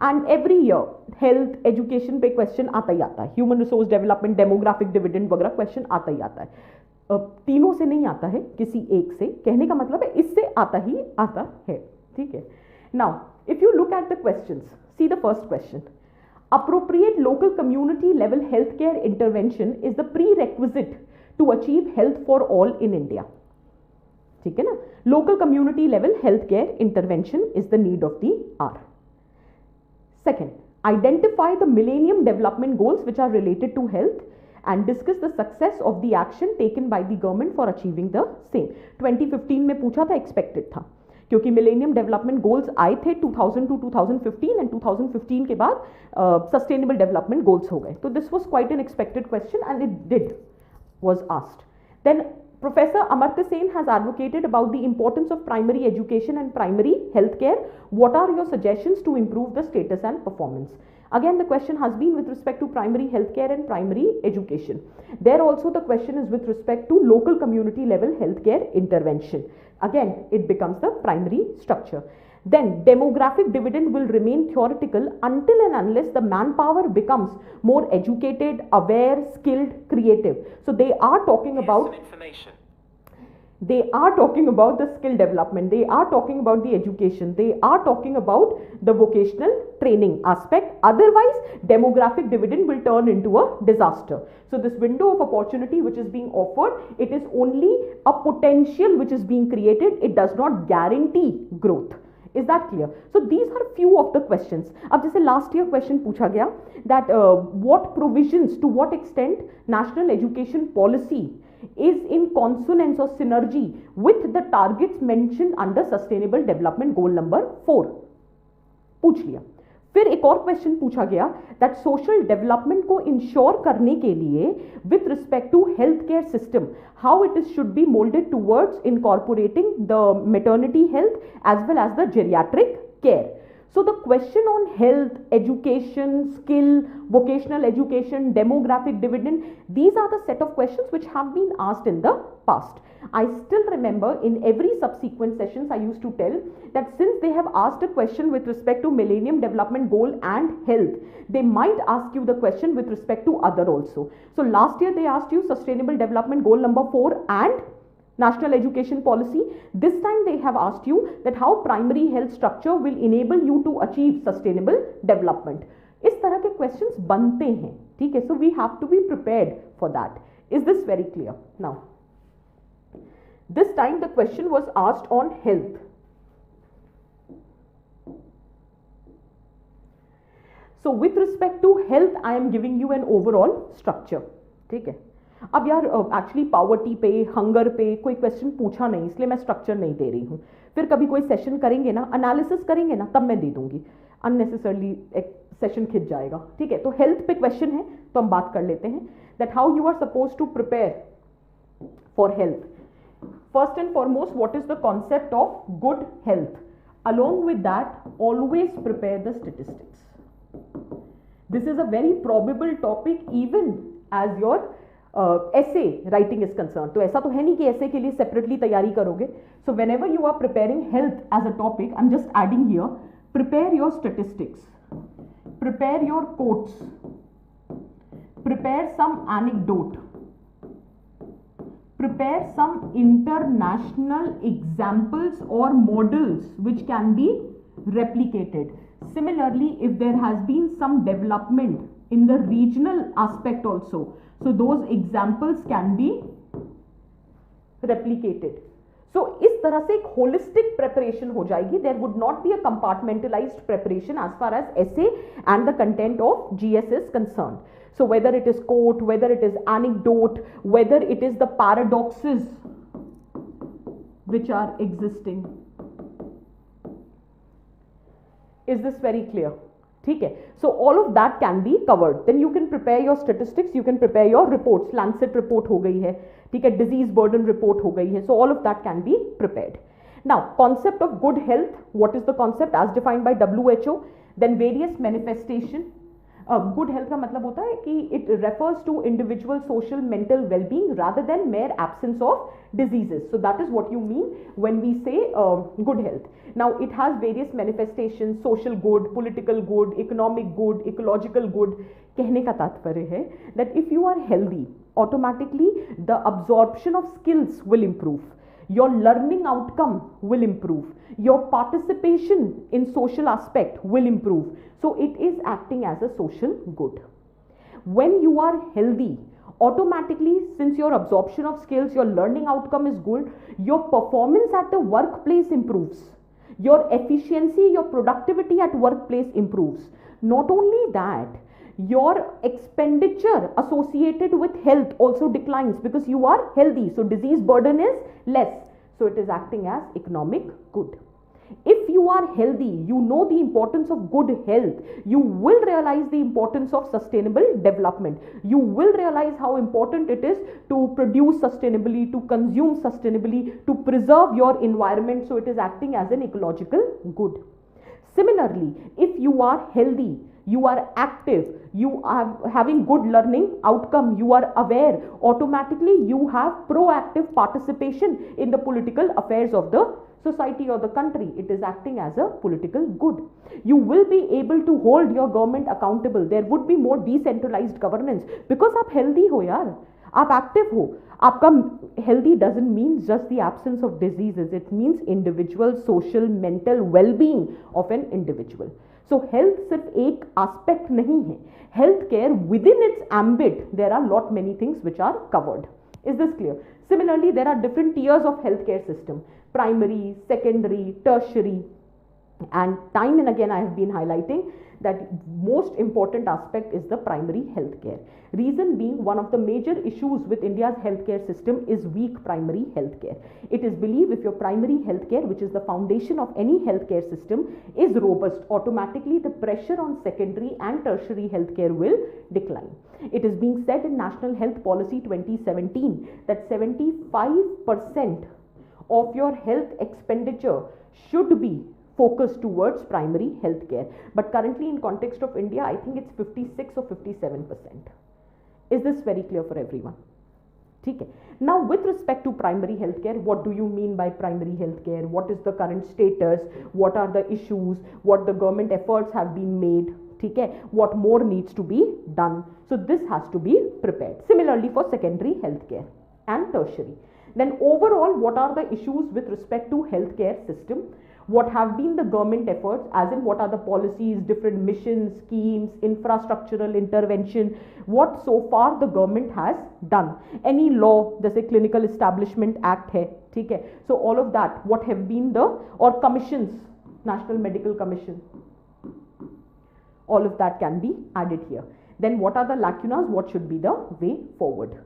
and every year health education पे question आता ही आता है, human resource development, demographic dividend वगैरह question आता ही आता है. तीनों से नहीं आता है, किसी एक से, कहने का मतलब है इससे आता ही आता है. ठीक है. Now if you look at the questions, see the first question. Appropriate local community level healthcare intervention is the prerequisite to achieve health for all in India. ठीक है ना? Local community level healthcare intervention is the need of the hour. Second, identify the Millennium Development Goals which are related to health and discuss the success of the action taken by the government for achieving the same. 2015 में पूछा था, expected था, क्योंकि millennium development goals आए थे 2000 to 2015 and 2015 के बाद sustainable development goals हो गए. तो this was quite an expected question and it was asked. Then Professor Amartya Sen has advocated about the importance of primary education and primary healthcare. What are your suggestions to improve the status and performance? Again, the question has been with respect to primary healthcare and primary education. There also the question is with respect to local community level healthcare intervention. Again, it becomes the primary structure. Then demographic dividend will remain theoretical until and unless the manpower becomes more educated, aware, skilled, creative. So they are talking about the skill development, they are talking about the education, they are talking about the vocational training aspect. Otherwise demographic dividend will turn into a disaster. So this window of opportunity which is being offered, it is only a potential which is being created, it does not guarantee growth. Is that clear? So these are few of the questions. अब जैसे last year question पूछा गया that what provisions, to what extent national education policy is in consonance or synergy with the targets mentioned under sustainable development goal number 4. पूछ लिया. फिर एक और question पूछा गया दैट सोशल डेवलपमेंट को इंश्योर करने के लिए with respect to health care system how it is should be moulded towards incorporating the maternity health as well as the geriatric care. So the question on health, education, skill, vocational education, demographic dividend, these are the set of questions which have been asked in the past. I still remember in every subsequent sessions I used to tell that since they have asked a question with respect to Millennium Development Goal and health, they might ask you the question with respect to other also. So last year they asked you Sustainable Development Goal number 4 and National Education Policy. This time they have asked you that how primary health structure will enable you to achieve sustainable development. इस तरह के questions बनते हैं, ठीक है? So we have to be prepared for that. Is this very clear? Now, this time the question was asked on health. So with respect to health, I am giving you an overall structure, ठीक है? अब यार actually poverty पे, hunger पे कोई question पूछा नहीं, इसलिए मैं स्ट्रक्चर नहीं दे रही हूँ. फिर कभी कोई सेशन करेंगे ना, एनालिसिस करेंगे ना, तब मैं दे दूंगी. अननेसेसरली एक सेशन खिंच जाएगा, ठीक है? तो हेल्थ पे क्वेश्चन है तो हम बात कर लेते हैं that how you are suppose to prepare for health. First and foremost, what is the concept of good health? Along with that always prepare the statistics. This is a very probable topic even as your essay writing is concern. तो ऐसा तो है नहीं कि ऐसे के लिए separately तैयारी करोगे. So whenever you are preparing health as a topic, I am just adding here, prepare your statistics, prepare your quotes, prepare some anecdote, prepare some international examples or models which can be replicated. Similarly, if there has been some development in the regional aspect also, so those examples can be replicated. So इस तरह से एक holistic preparation हो जाएगी. There would not be a compartmentalized preparation as far as essay and the content of GS is concerned. So whether it is quote, whether it is anecdote, whether it is the paradoxes which are existing. Is this very clear? ठीक है. So all of that can be covered. Then you can prepare your statistics, you can prepare your reports. Lancet report हो गई है, ठीक है, disease burden report हो गई है. So all of that can be prepared. Now concept of good health, what is the concept as defined by WHO? Then various manifestation. Good health का मतलब होता है कि it refers to individual social mental well-being rather than mere absence of diseases. So that is what you mean when we say good health. Now it has various manifestations: social good, political good, economic good, ecological good. कहने का तात्पर्य है that if you are healthy, automatically the absorption of skills will improve. Your learning outcome will improve. Your participation in social aspect will improve. So it is acting as a social good. When you are healthy, automatically, since your absorption of skills, your learning outcome is good, your performance at the workplace improves. Your efficiency, your productivity at workplace improves. Not only that, your expenditure associated with health also declines because you are healthy. So disease burden is less. So it is acting as economic good. If you are healthy, you know the importance of good health. You will realize the importance of sustainable development. You will realize how important it is to produce sustainably, to consume sustainably, to preserve your environment. So it is acting as an ecological good. Similarly, if you are healthy, you are active, you are having good learning outcome, you are aware, automatically you have proactive participation in the political affairs of the society or the country. It is acting as a political good. You will be able to hold your government accountable. There would be more decentralized governance because आप healthy हो यार, आप active हो. आपका healthy doesn't mean just the absence of diseases. It means individual social mental well-being of an individual. So health सिर्फ एक aspect नहीं है. Healthcare within its ambit, there are lot many things which are covered. Is this clear? Similarly, there are different tiers of healthcare system: primary, secondary, tertiary, and time and again I have been highlighting that most important aspect is the primary healthcare. Reason being, one of the major issues with India's healthcare system is weak primary healthcare. It is believed if your primary healthcare, which is the foundation of any healthcare system, is robust, automatically the pressure on secondary and tertiary healthcare will decline. It is being said in National Health Policy 2017 that 75% of your health expenditure should be focused towards primary healthcare. But currently in context of India, I think it's 56 or 57%. Is this very clear for everyone? Okay. Now with respect to primary healthcare, what do you mean by primary healthcare? What is the current status? What are the issues? What the government efforts have been made? Okay. What more needs to be done? So this has to be prepared. Similarly for secondary healthcare and tertiary. Then overall, what are the issues with respect to healthcare system? What have been the government efforts, as in what are the policies, different missions, schemes, infrastructural intervention, what so far the government has done. Any law, जैसे Clinical Establishment Act है, ठीक है. So all of that, what have been the, or commissions, National Medical Commission, all of that can be added here. Then what are the lacunas, what should be the way forward.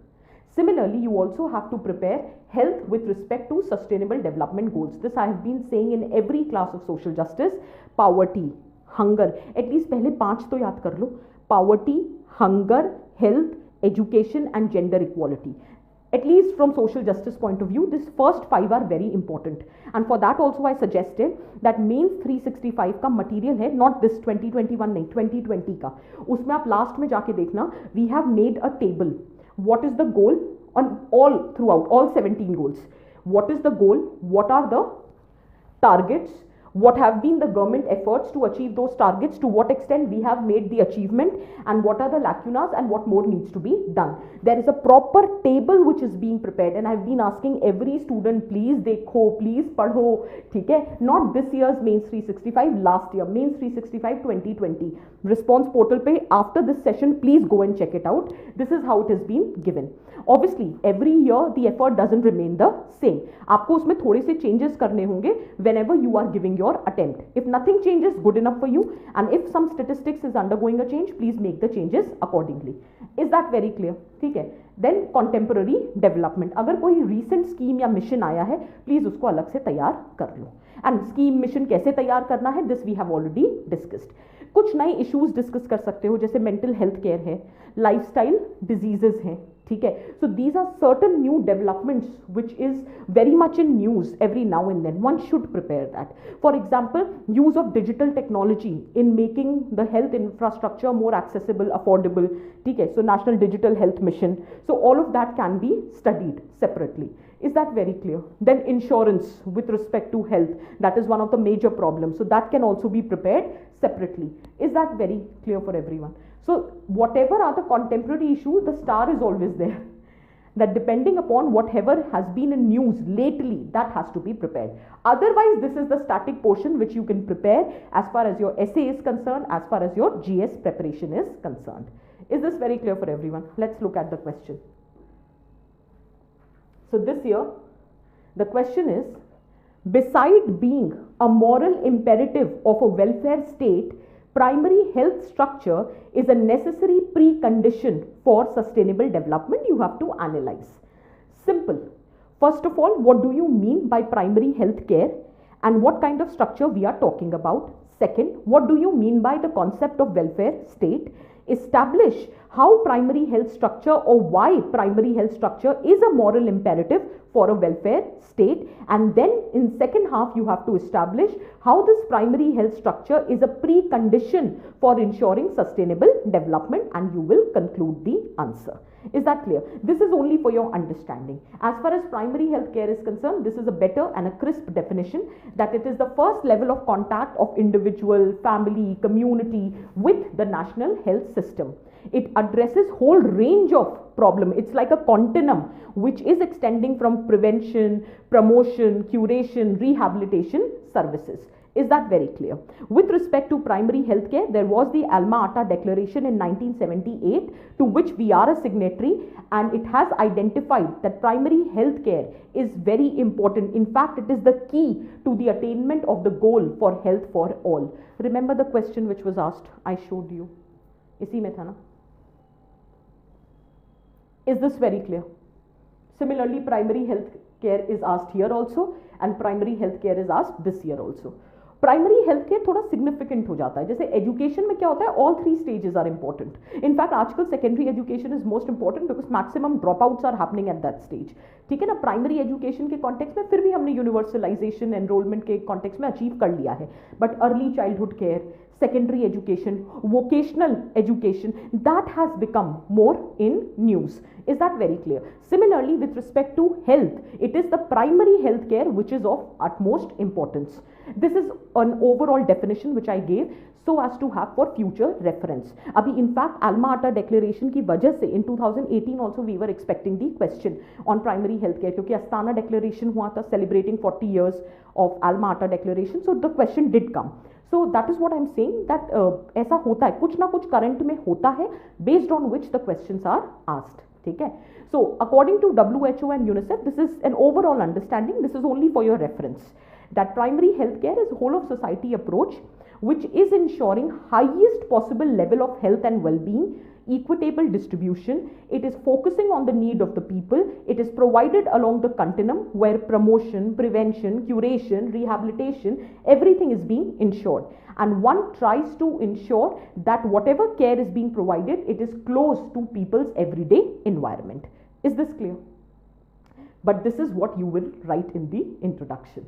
Similarly, you also have to prepare health with respect to sustainable development goals. This I have been saying in every class of social justice. Poverty, hunger, at least पहले 5 तो याद कर लो. Poverty, hunger, health, education and gender equality. At least from social justice point of view, this first 5 are very important. And for that also I suggested that mains 365 का material है, not this 2021 नहीं, 2020 का. उसमें आप last में जाके देखना, we have made a table. What is the goal on all throughout all 17 goals? What is the goal? What are the targets? What have been the government efforts to achieve those targets? To what extent we have made the achievement, and what are the lacunas and what more needs to be done? There is a proper table which is being prepared, and I have been asking every student, please dekho, please padho, theek hai? Not this year's mains 365, last year mains 365 2020 response portal pe after this session, please go and check it out. This is how it has been given. Obviously every year the effort doesn't remain the same, आपको उसमें थोड़े से changes करने होंगे whenever you are giving your attempt. If nothing changes, good enough for you, and if some statistics is undergoing a change, please make the changes accordingly. Is that very clear? ठीक है. Then contemporary development, अगर कोई recent scheme या mission आया है, please उसको अलग से तैयार कर लो. एंड स्कीम मिशन कैसे तैयार करना है, this we have already discussed. कुछ नए इश्यूज डिस्कस कर सकते हो, जैसे मेंटल हेल्थ केयर है, लाइफस्टाइल डिजीजेस हैं. ठीक है. So these are certain new developments which is very much in news every now and then. One should prepare that. For example, use of digital technology in making the health infrastructure more accessible, affordable. ठीक है. So national digital health mission, so all of that can be studied separately. Is that very clear? Then insurance with respect to health, that is one of the major problems, so that can also be prepared separately. Is that very clear for everyone? So whatever are the contemporary issues, the star is always there, that depending upon whatever has been in news lately, that has to be prepared. Otherwise, this is the static portion which you can prepare as far as your essay is concerned, as far as your GS preparation is concerned. Is this very clear for everyone? Let's look at the question. So this year, the question is, beside being a moral imperative of a welfare state, primary health structure is a necessary precondition for sustainable development. You have to analyze. Simple. First of all, what do you mean by primary health care and what kind of structure we are talking about? Second, what do you mean by the concept of welfare state? Establish how primary health structure or why primary health structure is a moral imperative for a welfare state, and then in second half you have to establish how this primary health structure is a precondition for ensuring sustainable development, and you will conclude the answer. Is that clear? This is only for your understanding. As far as primary health care is concerned, this is a better and a crisp definition, that it is the first level of contact of individual, family, community with the national health system. It addresses whole range of problem. It's like a continuum which is extending from prevention, promotion, curation, rehabilitation services. Is that very clear? With respect to primary health care, there was the Alma Ata Declaration in 1978, to which we are a signatory, and it has identified that primary health care is very important. In fact, it is the key to the attainment of the goal for health for all. Remember the question which was asked? I showed you. Isi mein tha na? Is this very clear? Similarly, primary health care is asked here also, and primary health care is asked this year also. Primary health care थोड़ा significant हो जाता है. जैसे education में क्या होता है, all three stages are important. In fact आजकल secondary education is most important because maximum dropouts are happening at that stage. ठीक है ना. प्राइमरी एजुकेशन के कॉन्टेक्स्ट में फिर भी हमने यूनिवर्सलाइजेशन एनरोलमेंट के कॉन्टेक्स्ट में अचीव कर लिया है, but early childhood care, secondary education, vocational education, that has become more in news. Is that very clear? Similarly, with respect to health, it is the primary health care which is of utmost importance. This is an overall definition which I gave so as to have for future reference. Abhi in fact Alma Ata Declaration की वजह से in 2018 also we were expecting the question on primary health care, क्योंकि Astana Declaration हुआ था celebrating 40 years of Alma Ata Declaration, so the question did come. So that is what I am saying, that ऐसा होता है, कुछ ना कुछ current में होता है based on which the questions are asked. ठीक है. So according to WHO and UNICEF, this is an overall understanding, this is only for your reference, that primary health care is whole of society approach which is ensuring highest possible level of health and well-being, equitable distribution. It is focusing on the need of the people. It is provided along the continuum where promotion, prevention, curation, rehabilitation, everything is being ensured. And one tries to ensure that whatever care is being provided, it is close to people's everyday environment. Is this clear? But this is what you will write in the introduction.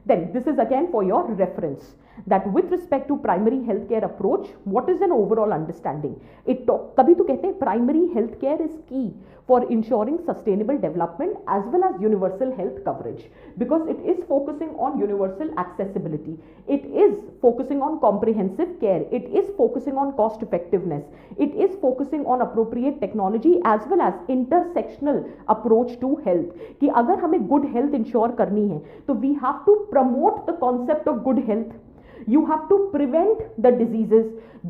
Then this is again for your reference, that with respect to primary healthcare approach, what is an overall understanding? तभी तो कहते हैं primary healthcare is key for ensuring sustainable development as well as universal health coverage, because it is focusing on universal accessibility, it is focusing on comprehensive care, it is focusing on cost effectiveness, it is focusing on appropriate technology as well as intersectional approach to health. कि अगर हमें good health ensure करनी है तो we have to promote the concept of good health. You have to prevent the diseases.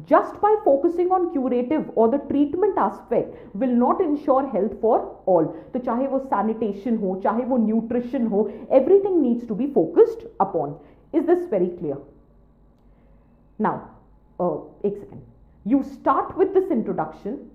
Just by focusing on curative or the treatment aspect will not ensure health for all. तो चाहे वो sanitation हो, चाहे वो nutrition हो, everything needs to be focused upon. Is this very clear? Now, एक second. You start with this introduction.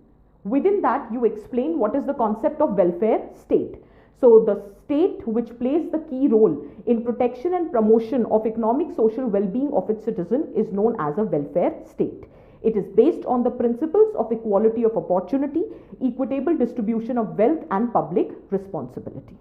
Within that, you explain what is the concept of welfare state. So the state which plays the key role in protection and promotion of economic social well-being of its citizen is known as a welfare state. It is based on the principles of equality of opportunity, equitable distribution of wealth and public responsibility.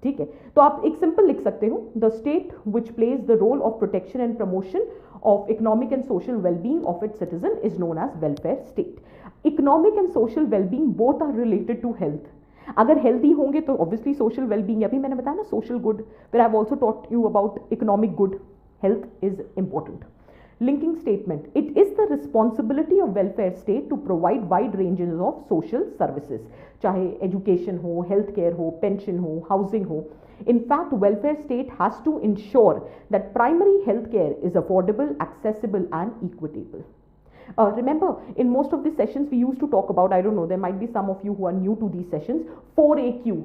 ठीक है, तो आप एक simple लिख सकते हो, the state which plays the role of protection and promotion of economic and social well-being of its citizen is known as welfare state. Economic and social well-being both are related to health. अगर healthy होंगे तो obviously social wellbeing, अभी मैंने बताया ना social good, फिर I have also taught you about economic good. Health is important. Linking statement. It is the responsibility of welfare state to provide wide ranges of social services. चाहे education हो, healthcare हो, pension हो, housing हो. In fact, welfare state has to ensure that primary healthcare is affordable, accessible and equitable. Remember, in most of the sessions we used to talk about, I don't know, there might be some of you who are new to these sessions, 4AQ.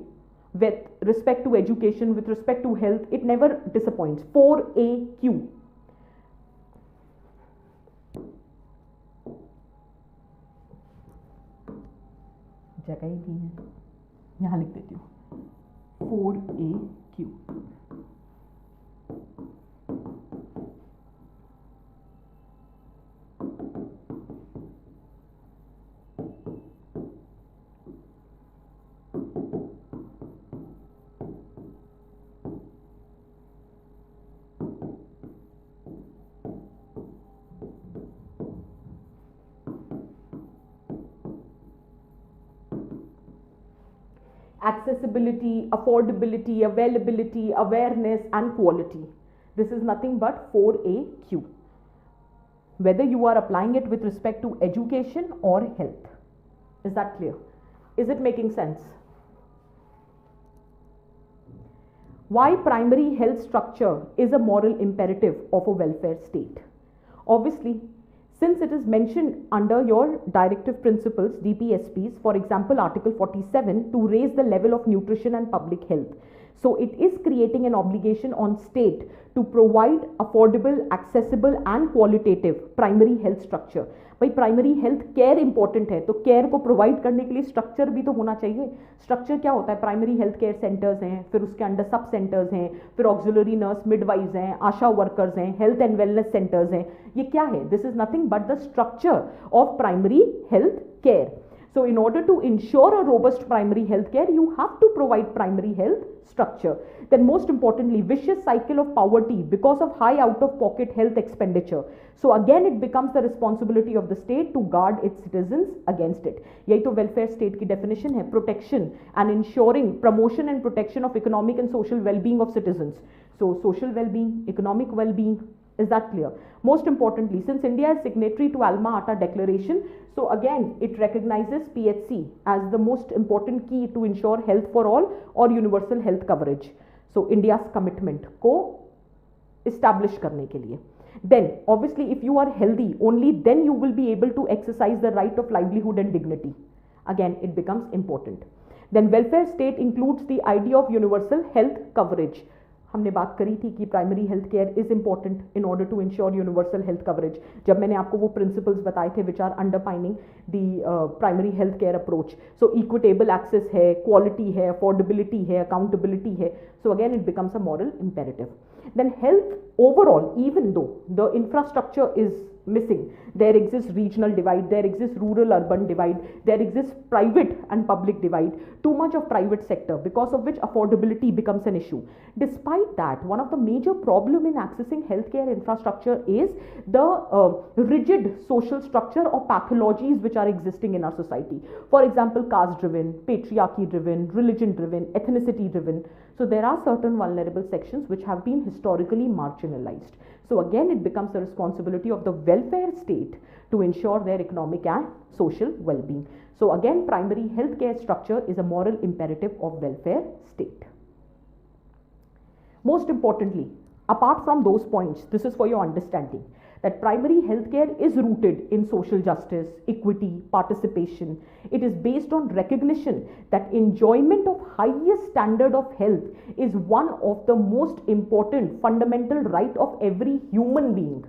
With respect to education, with respect to health, it never disappoints. 4AQ. जगह ही नहीं है, यहाँ लिख देती हूँ 4AQ. Accessibility, affordability, availability, awareness and quality. This is nothing but 4AQ. Whether you are applying it with respect to education or health. Is that clear? Is it making sense? Why primary health structure is a moral imperative of a welfare state? Obviously, since it is mentioned under your directive principles, DPSPs, for example, Article 47, to raise the level of nutrition and public health. So it is creating an obligation on state to provide affordable, accessible and qualitative primary health structure. भाई primary health care important है, तो care को provide करने के लिए structure भी तो होना चाहिए. स्ट्रक्चर क्या होता है? प्राइमरी हेल्थ केयर सेंटर्स हैं, फिर उसके अंडर सब सेंटर्स हैं, फिर ऑक्सिलरी नर्स, मिडवाइज हैं, आशा वर्कर्स हैं, हेल्थ एंड वेलनेस सेंटर्स हैं. ये क्या है? This is nothing but the structure of primary health care. So in order to ensure a robust primary health care, you have to provide primary health structure. Then most importantly, vicious cycle of poverty because of high out-of-pocket health expenditure. So again, it becomes the responsibility of the state to guard its citizens against it. यही तो welfare state की definition है, protection and ensuring promotion and protection of economic and social well-being of citizens. So social well-being, economic well-being. Is that clear? Most importantly, since India is signatory to Alma Ata Declaration, so again it recognizes PHC as the most important key to ensure health for all or universal health coverage. So India's commitment को establish करने के लिए. Then obviously if you are healthy, only then you will be able to exercise the right of livelihood and dignity. Again it becomes important. Then welfare state includes the idea of universal health coverage. हमने बात करी थी कि primary health care is important in order to ensure universal health coverage. जब मैंने आपको वो principles बताए थे which are underpinning the primary health care approach. So equitable access है, क्वालिटी है, अफोर्डेबिलिटी है, अकाउंटेबिलिटी है. So again it becomes a moral imperative. Then health overall, even though the infrastructure is missing, there exists regional divide, there exists rural urban divide, there exists private and public divide, too much of private sector, because of which affordability becomes an issue. Despite that, one of the major problem in accessing healthcare infrastructure is the rigid social structure or pathologies which are existing in our society. For example, caste driven, patriarchy driven, religion driven, ethnicity driven. So there are certain vulnerable sections which have been historically marginalized. So again it becomes the responsibility of the welfare state to ensure their economic and social well-being. So again primary healthcare structure is a moral imperative of welfare state. Most importantly, Apart from those points, this is for your understanding, that primary healthcare is rooted in social justice, equity, participation. It is based on recognition that enjoyment of highest standard of health is one of the most important fundamental right of every human being.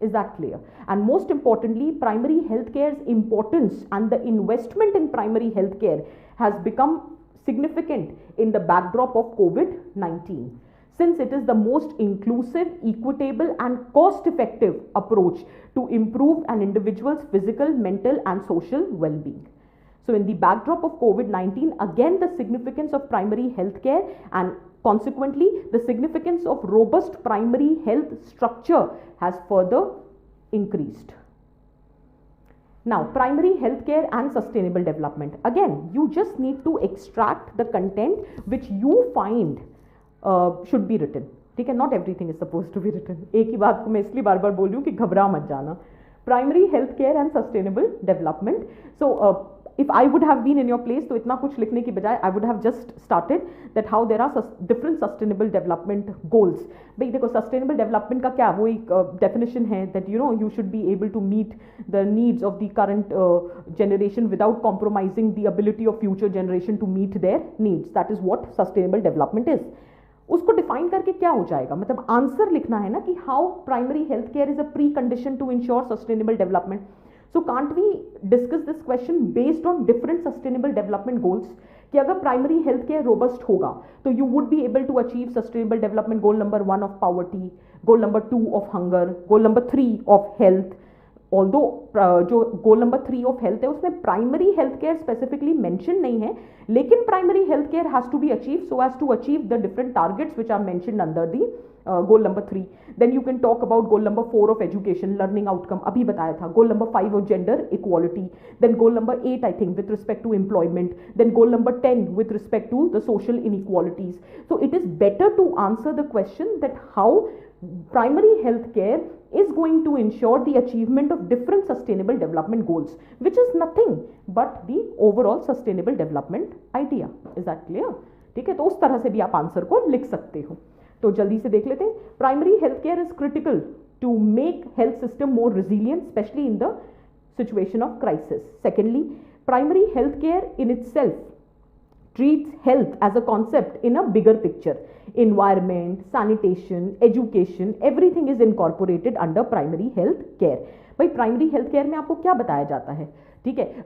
Is that clear? And most importantly, primary healthcare's importance and the investment in primary healthcare has become significant in the backdrop of COVID-19. Since it is the most inclusive, equitable and cost-effective approach to improve an individual's physical, mental and social well-being. So in the backdrop of COVID-19, again the significance of primary healthcare and consequently the significance of robust primary health structure has further increased. Now, primary healthcare and sustainable development. Again, you just need to extract the content which you find should be written. ठीक है, not everything is supposed to be written. एक ही बात को मैं इसलिए बार बार बोल रही हूँ कि घबरा मत जाना. Primary healthcare and sustainable development. So if I would have been in your place, तो इतना कुछ लिखने की बजाय I would have just started that how there are different sustainable development goals. भाई देखो sustainable development का क्या वो एक definition है that you know you should be able to meet the needs of the current generation without compromising the ability of future generation to meet their needs. That is what sustainable development is. उसको define करके क्या हो जाएगा, मतलब answer लिखना है ना कि how primary health care is a precondition to ensure sustainable development. So can't we discuss this question based on different sustainable development goals कि अगर प्राइमरी हेल्थ केयर रोबस्ट होगा तो you would be able to achieve sustainable development goal number 1 of poverty, goal number 2 of hunger, goal number 3 of health. Although जो goal number 3 of health है उसमें primary health care specifically mention नहीं है, लेकिन primary health care has to be achieve so as to achieve the different targets which are mentioned under the goal number 3. Then you can talk about goal number 4 of education, learning outcome अभी बताया था. Goal number 5 of gender equality. Then goal number 8 I think with respect to employment. Then goal number 10 with respect to the social inequalities. So it is better to answer the question that how primary health care is going to ensure the achievement of different sustainable development goals, which is nothing but the overall sustainable development idea. Is that clear? ठीक है, तो उस तरह से भी आप answer को लिख सकते हो. तो जल्दी से देख लेते हैं. Primary health care is critical to make health system more resilient, especially in the situation of crisis. Secondly, primary health care in itself treats health as a concept in a bigger picture. Environment, sanitation, education, everything is incorporated under primary health care. भाई primary health care में आपको क्या बताया जाता है, ठीक है,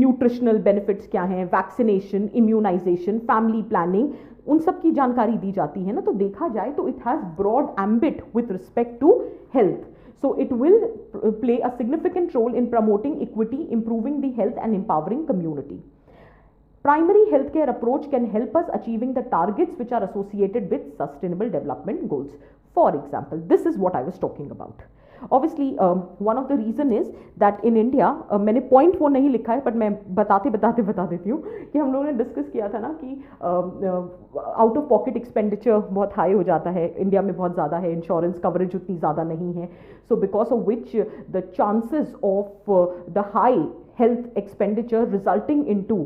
nutritional benefits क्या हैं, वैक्सीनेशन, इम्यूनाइजेशन, फैमिली प्लानिंग, उन सब की जानकारी दी जाती है ना. तो देखा जाए तो it has broad ambit with respect to health. So it will play a significant role in promoting equity, improving the health and empowering community. Primary healthcare approach can help us achieving the targets which are associated with sustainable development goals. For example, this is what I was talking about. Obviously, one of the reason is that in India, मैंने point वो नहीं लिखा है, but मैं बता देती हूँ कि हम लोगों ने डिस्कस किया था ना कि आउट ऑफ पॉकेट एक्सपेंडिचर बहुत हाई हो जाता है, इंडिया में बहुत ज़्यादा है, इंश्योरेंस कवरेज उतनी ज़्यादा नहीं है. So because of which the chances of the high health expenditure resulting into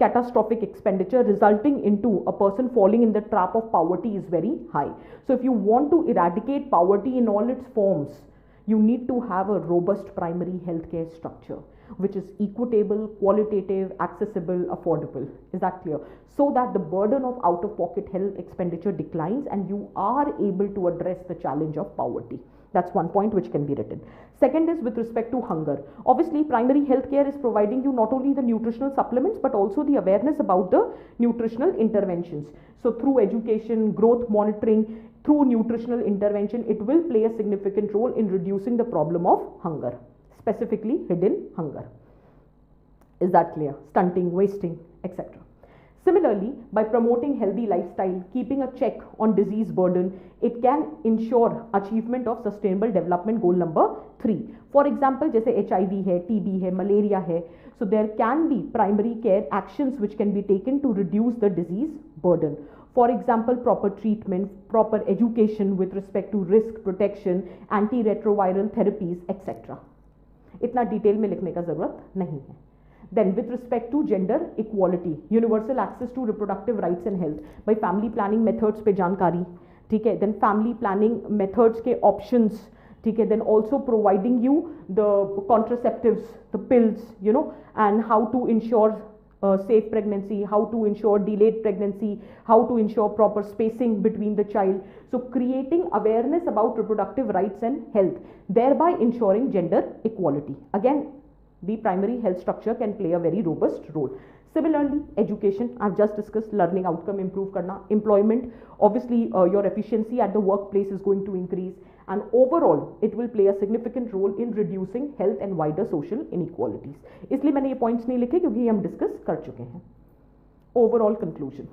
catastrophic expenditure resulting into a person falling in the trap of poverty is very high. So if you want to eradicate poverty in all its forms, you need to have a robust primary healthcare structure which is equitable, qualitative, accessible, affordable. Is that clear? So that the burden of out of pocket health expenditure declines and you are able to address the challenge of poverty. That's one point which can be written. Second is with respect to hunger. Obviously, primary health care is providing you not only the nutritional supplements but also the awareness about the nutritional interventions. So through education, growth monitoring, through nutritional intervention, it will play a significant role in reducing the problem of hunger, specifically hidden hunger. Is that clear? Stunting, wasting, etc. Similarly, by promoting healthy lifestyle, keeping a check on disease burden, it can ensure achievement of sustainable development goal number 3. For example, जैसे HIV है, TB है, malaria है, so there can be primary care actions which can be taken to reduce the disease burden. For example, proper treatment, proper education with respect to risk protection, antiretroviral therapies, etc. इतना detail में लिखने का जरूरत नहीं है. Then with respect to gender equality, universal access to reproductive rights and health, by family planning methods पे जानकारी, ठीक है, देन फैमिली प्लानिंग मेथड्स के ऑप्शंस, ठीक है, then also providing you the contraceptives, the pills, you know, and how to ensure safe pregnancy, how to ensure delayed pregnancy, how to ensure proper spacing between the child. So creating awareness about reproductive rights and health, thereby ensuring gender equality. Again, the primary health structure can play a very robust role. Similarly, education, I've just discussed learning outcome improve karna, employment, obviously your efficiency at the workplace is going to increase, and overall it will play a significant role in reducing health and wider social inequalities. इसलिए मैंने ये points नहीं लिखे क्योंकि हम discuss कर चुके हैं. Overall conclusion.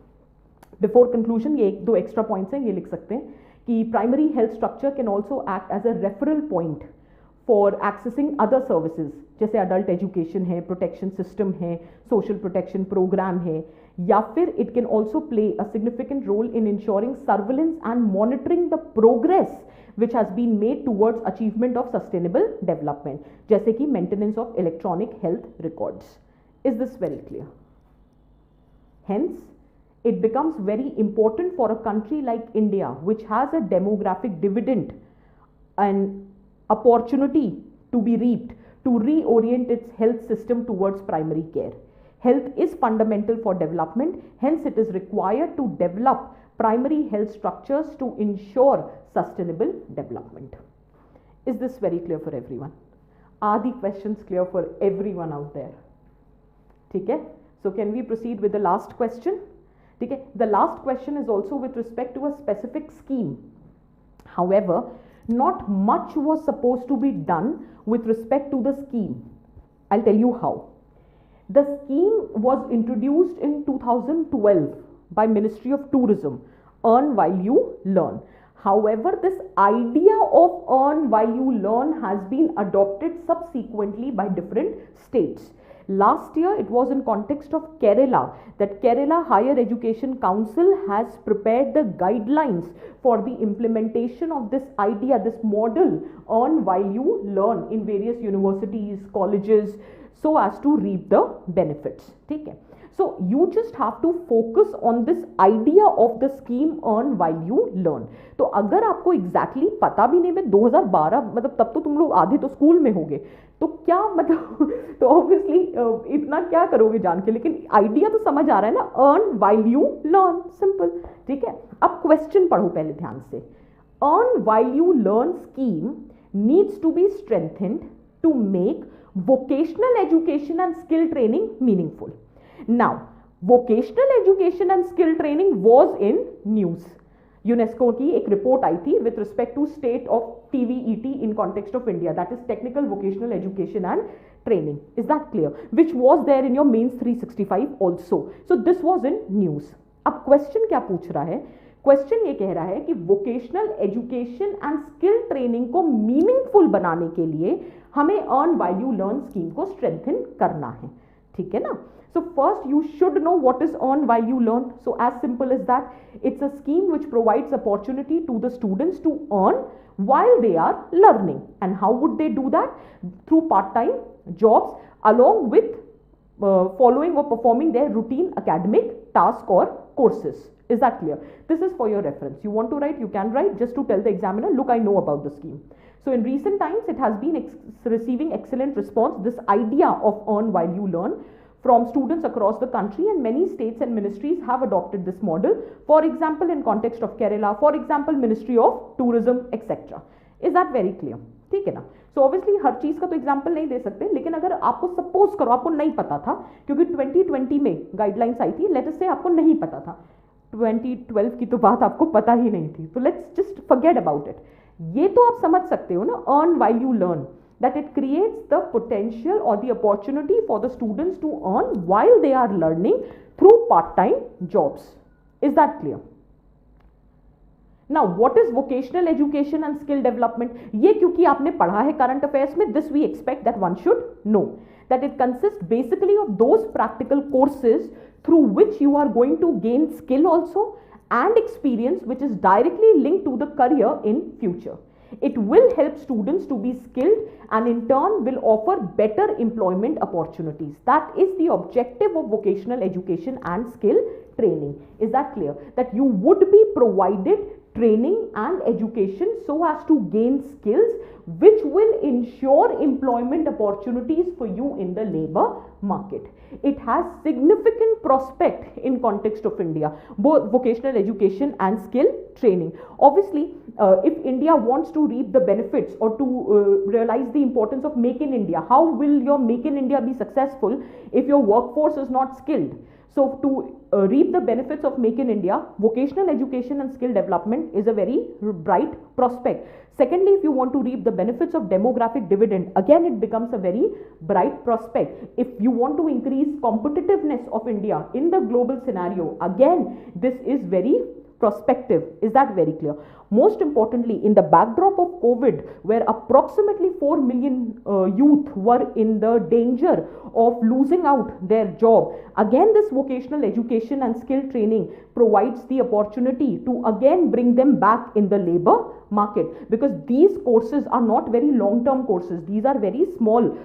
Before conclusion, ये एक दो extra points हैं, ये लिख सकते हैं कि primary health structure can also act as a referral point for accessing other services, जैसे adult education है, protection system है, social protection program है, या फिर it can also play a significant role in ensuring surveillance and monitoring the progress which has been made towards achievement of sustainable development, जैसे कि maintenance of electronic health records. Is this very clear? Hence, it becomes very important for a country like India, which has a demographic dividend and opportunity to be reaped, to reorient its health system towards primary care. Health is fundamental for development, hence it is required to develop primary health structures to ensure sustainable development. Is this very clear for everyone? Are the questions clear for everyone out there? Okay, so can we proceed with the last question? Okay, the last question is also with respect to a specific scheme. However, not much was supposed to be done with respect to the scheme. I'll tell you how. The scheme was introduced in 2012 by Ministry of Tourism, Earn While You Learn. However, this idea of Earn While You Learn has been adopted subsequently by different states. Last year, it was in context of Kerala that Kerala Higher Education Council has prepared the guidelines for the implementation of this idea, this model, Earn While You Learn, in various universities, colleges, so as to reap the benefits. Okay. So you just have to focus on this idea of the scheme Earn While You Learn. तो अगर आपको exactly पता भी नहीं है 2012 मतलब तब तो तुम लोग आधे तो स्कूल में होगे, तो क्या मतलब तो ऑब्वियसली इतना क्या करोगे जान के, लेकिन आइडिया तो समझ आ रहा है ना, earn while you learn, simple. ठीक है, अब क्वेश्चन पढ़ो पहले ध्यान से. Earn while you learn scheme needs to be strengthened to make vocational education and skill training meaningful. Now, vocational education and skill training was in news. UNESCO की एक report आई थी with respect to state of TVET in context of India, that is technical vocational education and training. Is that clear? Which was there in your mains 365 also. So this was in news. अब question क्या पूछ रहा है? Question ये कह रहा है कि vocational education and skill training को मीनिंगफुल बनाने के लिए हमें earn while you learn scheme को स्ट्रेंथन करना है. ठीक है ना? So first you should know what is earn while you learn. So as simple as that, it's a scheme which provides opportunity to the students to earn while they are learning. And how would they do that? Through part-time jobs along with following or performing their routine academic task or courses. Is that clear? This is for your reference. You want to write, you can write just to tell the examiner, look, I know about the scheme. So in recent times, it has been receiving excellent response, this idea of earn while you learn, from students across the country, and many states and ministries have adopted this model. For example, in context of Kerala, for example, Ministry of Tourism, etc. Is that very clear? ठीक है ना? So obviously हर चीज का तो example नहीं दे सकते, लेकिन अगर आपको सपोज करो आपको नहीं पता था, क्योंकि 2020 में गाइडलाइंस आई थी, लेट अस से आपको नहीं पता था, 2012 की तो बात आपको पता ही नहीं थी, तो let's just forget about it. ये तो आप समझ सकते हो ना, earn while you learn, that it creates the potential or the opportunity for the students to earn while they are learning through part-time jobs. Is that clear? Now, what is vocational education and skill development? ये क्योंकि आपने पढ़ा है current affairs में, this we expect that one should know. That it consists basically of those practical courses through which you are going to gain skill also and experience which is directly linked to the career in future. It will help students to be skilled and in turn will offer better employment opportunities. That is the objective of vocational education and skill training. Is that clear? That you would be provided training and education so as to gain skills which will ensure employment opportunities for you in the labor market. It has significant prospect in context of India, both vocational education and skill training. Obviously, if India wants to reap the benefits or to realize the importance of Make in India, how will your Make in India be successful if your workforce is not skilled? So to reap the benefits of Make in India, vocational education and skill development is a very bright prospect. Secondly, if you want to reap the benefits of demographic dividend, again it becomes a very bright prospect. If you want to increase competitiveness of India in the global scenario, again this is very prospective. Is that very clear? Most importantly, in the backdrop of COVID, where approximately 4 million youth were in the danger of losing out their job, again this vocational education and skill training provides the opportunity to again bring them back in the labor market, because these courses are not very long-term courses. These are very small.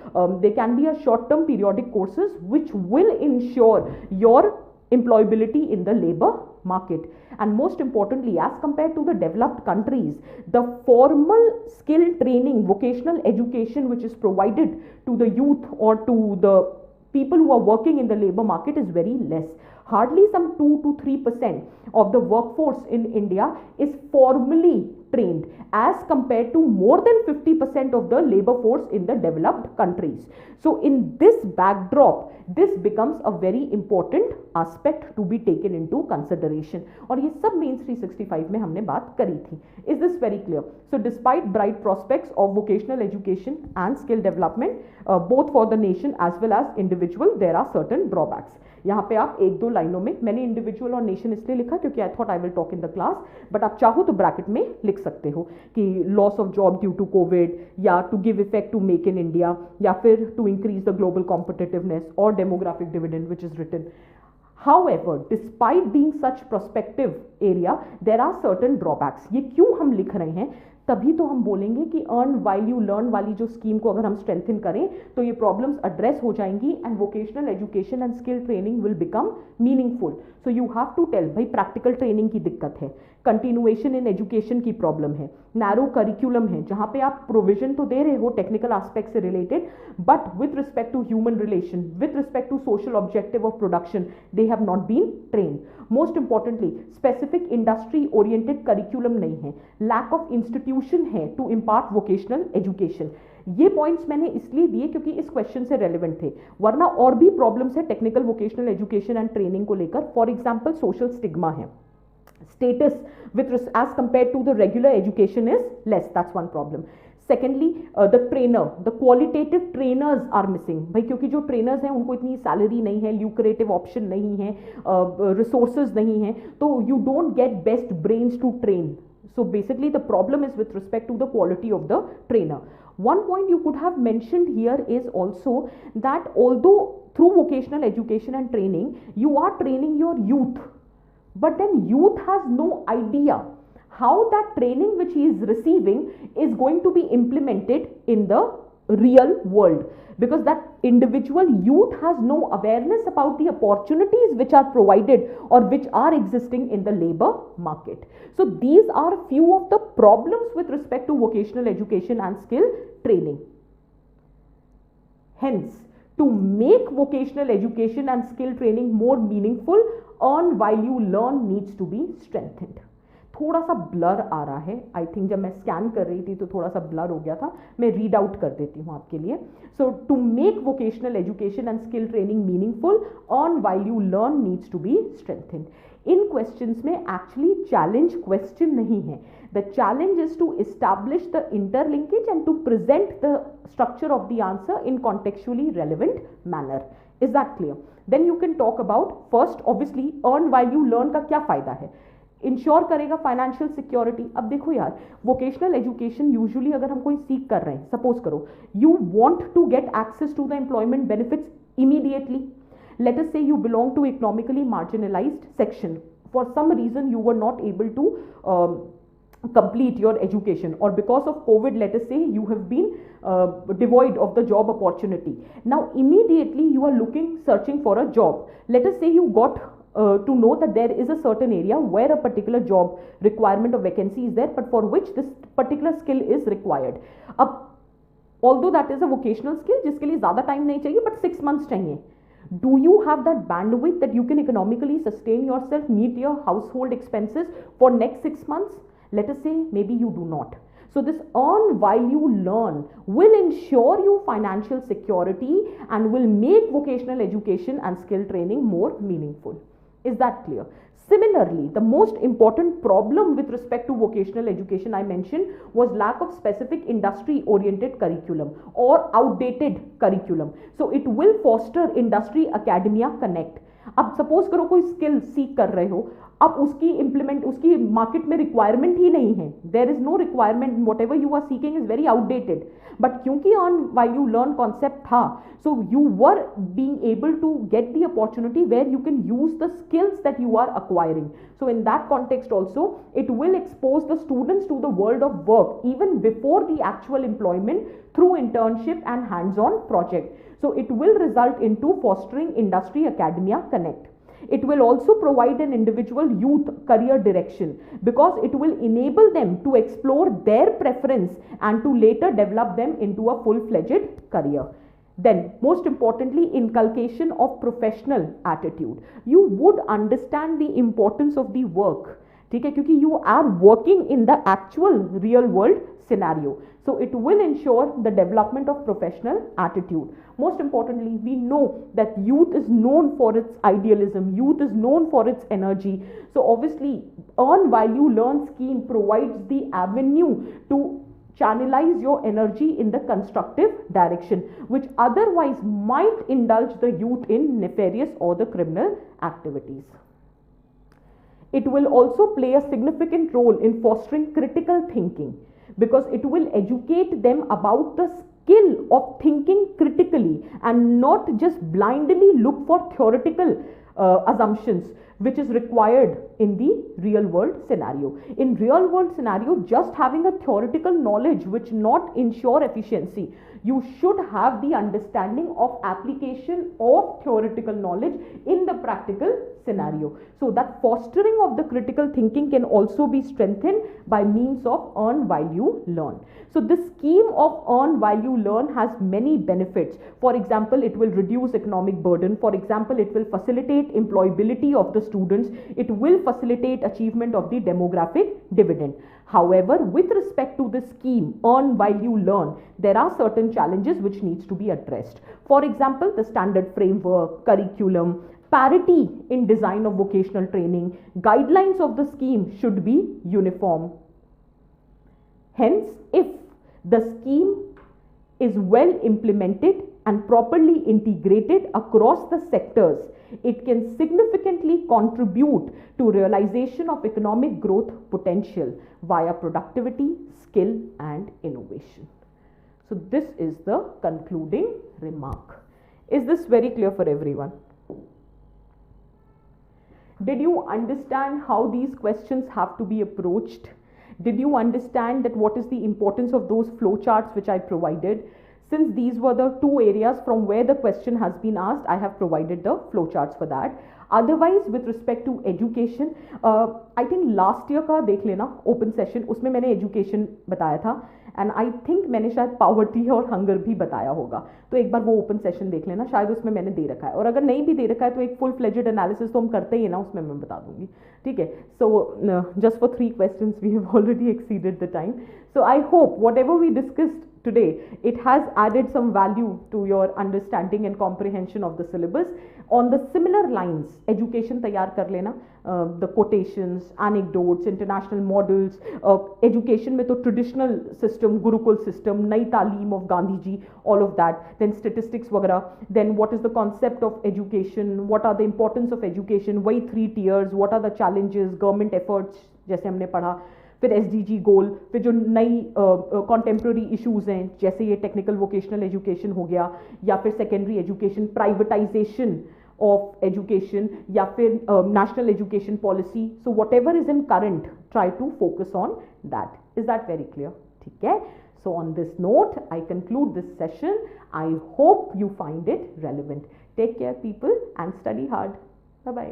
They can be a short-term periodic courses which will ensure your employability in the labor market. And most importantly, as compared to the developed countries, the formal skill training, vocational education which is provided to the youth or to the people who are working in the labor market is very less. Hardly some 2 to 3% of the workforce in India is formally trained as compared to more than 50% of the labor force in the developed countries. So in this backdrop, this becomes a very important aspect to be taken into consideration. और ये सब mains 365 में हमने बात करी थी. Is this very clear? So despite bright prospects of vocational education and skill development, both for the nation as well as individual, there are certain drawbacks. यहाँ पे आप एक दो लाइनों में, मैंने इंडिविजुअल और नेशन इसलिए लिखा क्योंकि I thought I will talk in the class, but आप चाहो तो ब्रैकेट में लिख सकते हो कि loss of job due to COVID, या to give effect to make in India, या फिर to increase the global competitiveness और demographic dividend which is written. However, despite being such prospective area, there are certain drawbacks. ये क्यों हम लिख रहे हैं? तभी तो हम बोलेंगे कि अर्न वाइल यू लर्न वाली जो स्कीम को अगर हम स्ट्रेंथन करें तो ये प्रॉब्लम्स एड्रेस हो जाएंगी and vocational education and skill training will become meaningful. So you have to tell, भाई प्रैक्टिकल ट्रेनिंग की दिक्कत है, कंटिन्यूएशन इन एजुकेशन की प्रॉब्लम है, नैरो करिकुलम है जहां पे आप प्रोविजन तो दे रहे हो टेक्निकल एस्पेक्ट से related, but with respect to human relation, with respect to social objective of production, they have not been trained. Most importantly, specific industry oriented curriculum नहीं है, लैक ऑफ इंस्टीट्यूशन है to impart vocational education. ये points मैंने इसलिए दिए क्योंकि इस question से रेलेवेंट थे, वरना और भी प्रॉब्लम्स है technical vocational education and training को लेकर. फॉर एग्जाम्पल, सोशल स्टिग्मा है, status with as compared to the regular education is less. That's one problem. Secondly, the trainer, the qualitative trainers are missing. भाई क्योंकि जो trainers हैं उनको इतनी salary नहीं है, lucrative option नहीं है, resources नहीं है, तो you don't get best brains to train. So basically the problem is with respect to the quality of the trainer. One point you could have mentioned here is also that although through vocational education and training you are training your youth, but then youth has no idea how that training which he is receiving is going to be implemented in the real world, because that individual youth has no awareness about the opportunities which are provided or which are existing in the labor market. So these are few of the problems with respect to vocational education and skill training. Hence, to make vocational education and skill training more meaningful, earn while you learn needs to be strengthened. थोड़ा सा blur आ रहा है, I think जब मैं scan कर रही थी तो थोड़ा सा ब्लर हो गया था, मैं रीड आउट कर देती हूँ आपके लिए. So to make vocational education and skill training meaningful, earn while you learn needs to be strengthened. इन क्वेश्चंस में एक्चुअली चैलेंज क्वेश्चन नहीं है. The challenge is to establish the interlinkage and to present the structure of the answer in contextually relevant manner. Is that clear? Then you can talk about first, obviously earn while you learn का क्या फायदा है? Ensure करेगा financial security. अब देखो यार, vocational education usually अगर हम कोई सीख कर रहे हैं, सपोज करो you want to get access to the employment benefits immediately. Let us say you belong to economically marginalised section, for some reason you were not able to complete your education, or because of COVID, let us say you have been devoid of the job opportunity. Now immediately you are searching for a job. Let us say you got to know that there is a certain area where a particular job requirement or vacancy is there, but for which this particular skill is required. अब although that is a vocational skill जिसके लिए ज़्यादा time नहीं चाहिए, but 6 months चाहिए. Do you have that bandwidth that you can economically sustain yourself, meet your household expenses for next 6 months? Let us say maybe you do not. So this earn while you learn will ensure you financial security and will make vocational education and skill training more meaningful. Is that clear? Similarly, the most important problem with respect to vocational education I mentioned was lack of specific industry oriented curriculum or outdated curriculum. So it will foster industry academia connect. अब suppose करो कोई skill सीख कर रहे हो, अब उसकी market में रिक्वायरमेंट ही नहीं है, there is no requirement, whatever you are seeking is very outdated, but क्योंकि earn while you learn concept था, so you were being able to get the opportunity where you can use the skills that you are acquiring. So in that context also, it will expose the students to the world of work even before the actual employment through internship and hands-on project. So it will result into fostering industry academia connect. It will also provide an individual youth career direction because it will enable them to explore their preference and to later develop them into a full-fledged career. Then most importantly, inculcation of professional attitude. You would understand the importance of the work, ठीक है, क्योंकि you are working in the actual real world scenario. So it will ensure the development of professional attitude. Most importantly, we know that youth is known for its idealism, youth is known for its energy. So obviously, earn while you learn scheme provides the avenue to channelize your energy in the constructive direction, which otherwise might indulge the youth in nefarious or the criminal activities. It will also play a significant role in fostering critical thinking because it will educate them about the skill of thinking critically and not just blindly look for theoretical assumptions, which is required in the real world scenario. In real world scenario, just having a theoretical knowledge which not ensure efficiency. You should have the understanding of application of theoretical knowledge in the practical scenario. So that fostering of the critical thinking can also be strengthened by means of earn while you learn. So this scheme of earn while you learn has many benefits. For example, it will reduce economic burden. For example, it will facilitate employability of the students. It will facilitate achievement of the demographic dividend. However, with respect to this scheme, earn while you learn, there are certain challenges which needs to be addressed. For example, the standard framework, curriculum, parity in design of vocational training, guidelines of the scheme should be uniform. Hence, if the scheme is well implemented and properly integrated across the sectors, it can significantly contribute to realization of economic growth potential via productivity, skill and innovation. So this is the concluding remark. Is this very clear for everyone? Did you understand how these questions have to be approached? Did you understand that what is the importance of those flowcharts which I provided? Since these were the two areas from where the question has been asked, I have provided the flowcharts for that. Otherwise, with respect to education, I think last year का देख लेना open session, उसमें मैंने education बताया था and I think मैंने शायद poverty और hunger भी बताया होगा, तो एक बार वो open session देख लेना, शायद उसमें मैंने दे रखा है, और अगर नहीं भी दे रखा है तो एक full fledged analysis तो हम करते ही है ना, उसमें मैं बता दूंगी, ठीक है. So just for 3 questions we have already exceeded the time. So I hope whatever we discussed today, it has added some value to your understanding and comprehension of the syllabus. On the similar lines, education तैयार कर लेना, the quotations, anecdotes, international models, education में तो traditional system, Gurukul system, नई तालीम of Gandhi ji, all of that, then statistics वगैरह, then what is the concept of education, what are the importance of education, वही 3 tiers, what are the challenges, government efforts जैसे हमने पढ़ा, फिर SDG गोल, फिर जो नई कंटेम्प्रेरी इश्यूज हैं जैसे ये टेक्निकल वोकेशनल एजुकेशन हो गया, या फिर secondary education, privatization of education, या फिर national education policy. So whatever is in current, try to focus on that. Is that very clear? ठीक है. So on this note, I conclude this session. I hope you find it relevant. Take care people and study hard. Bye bye.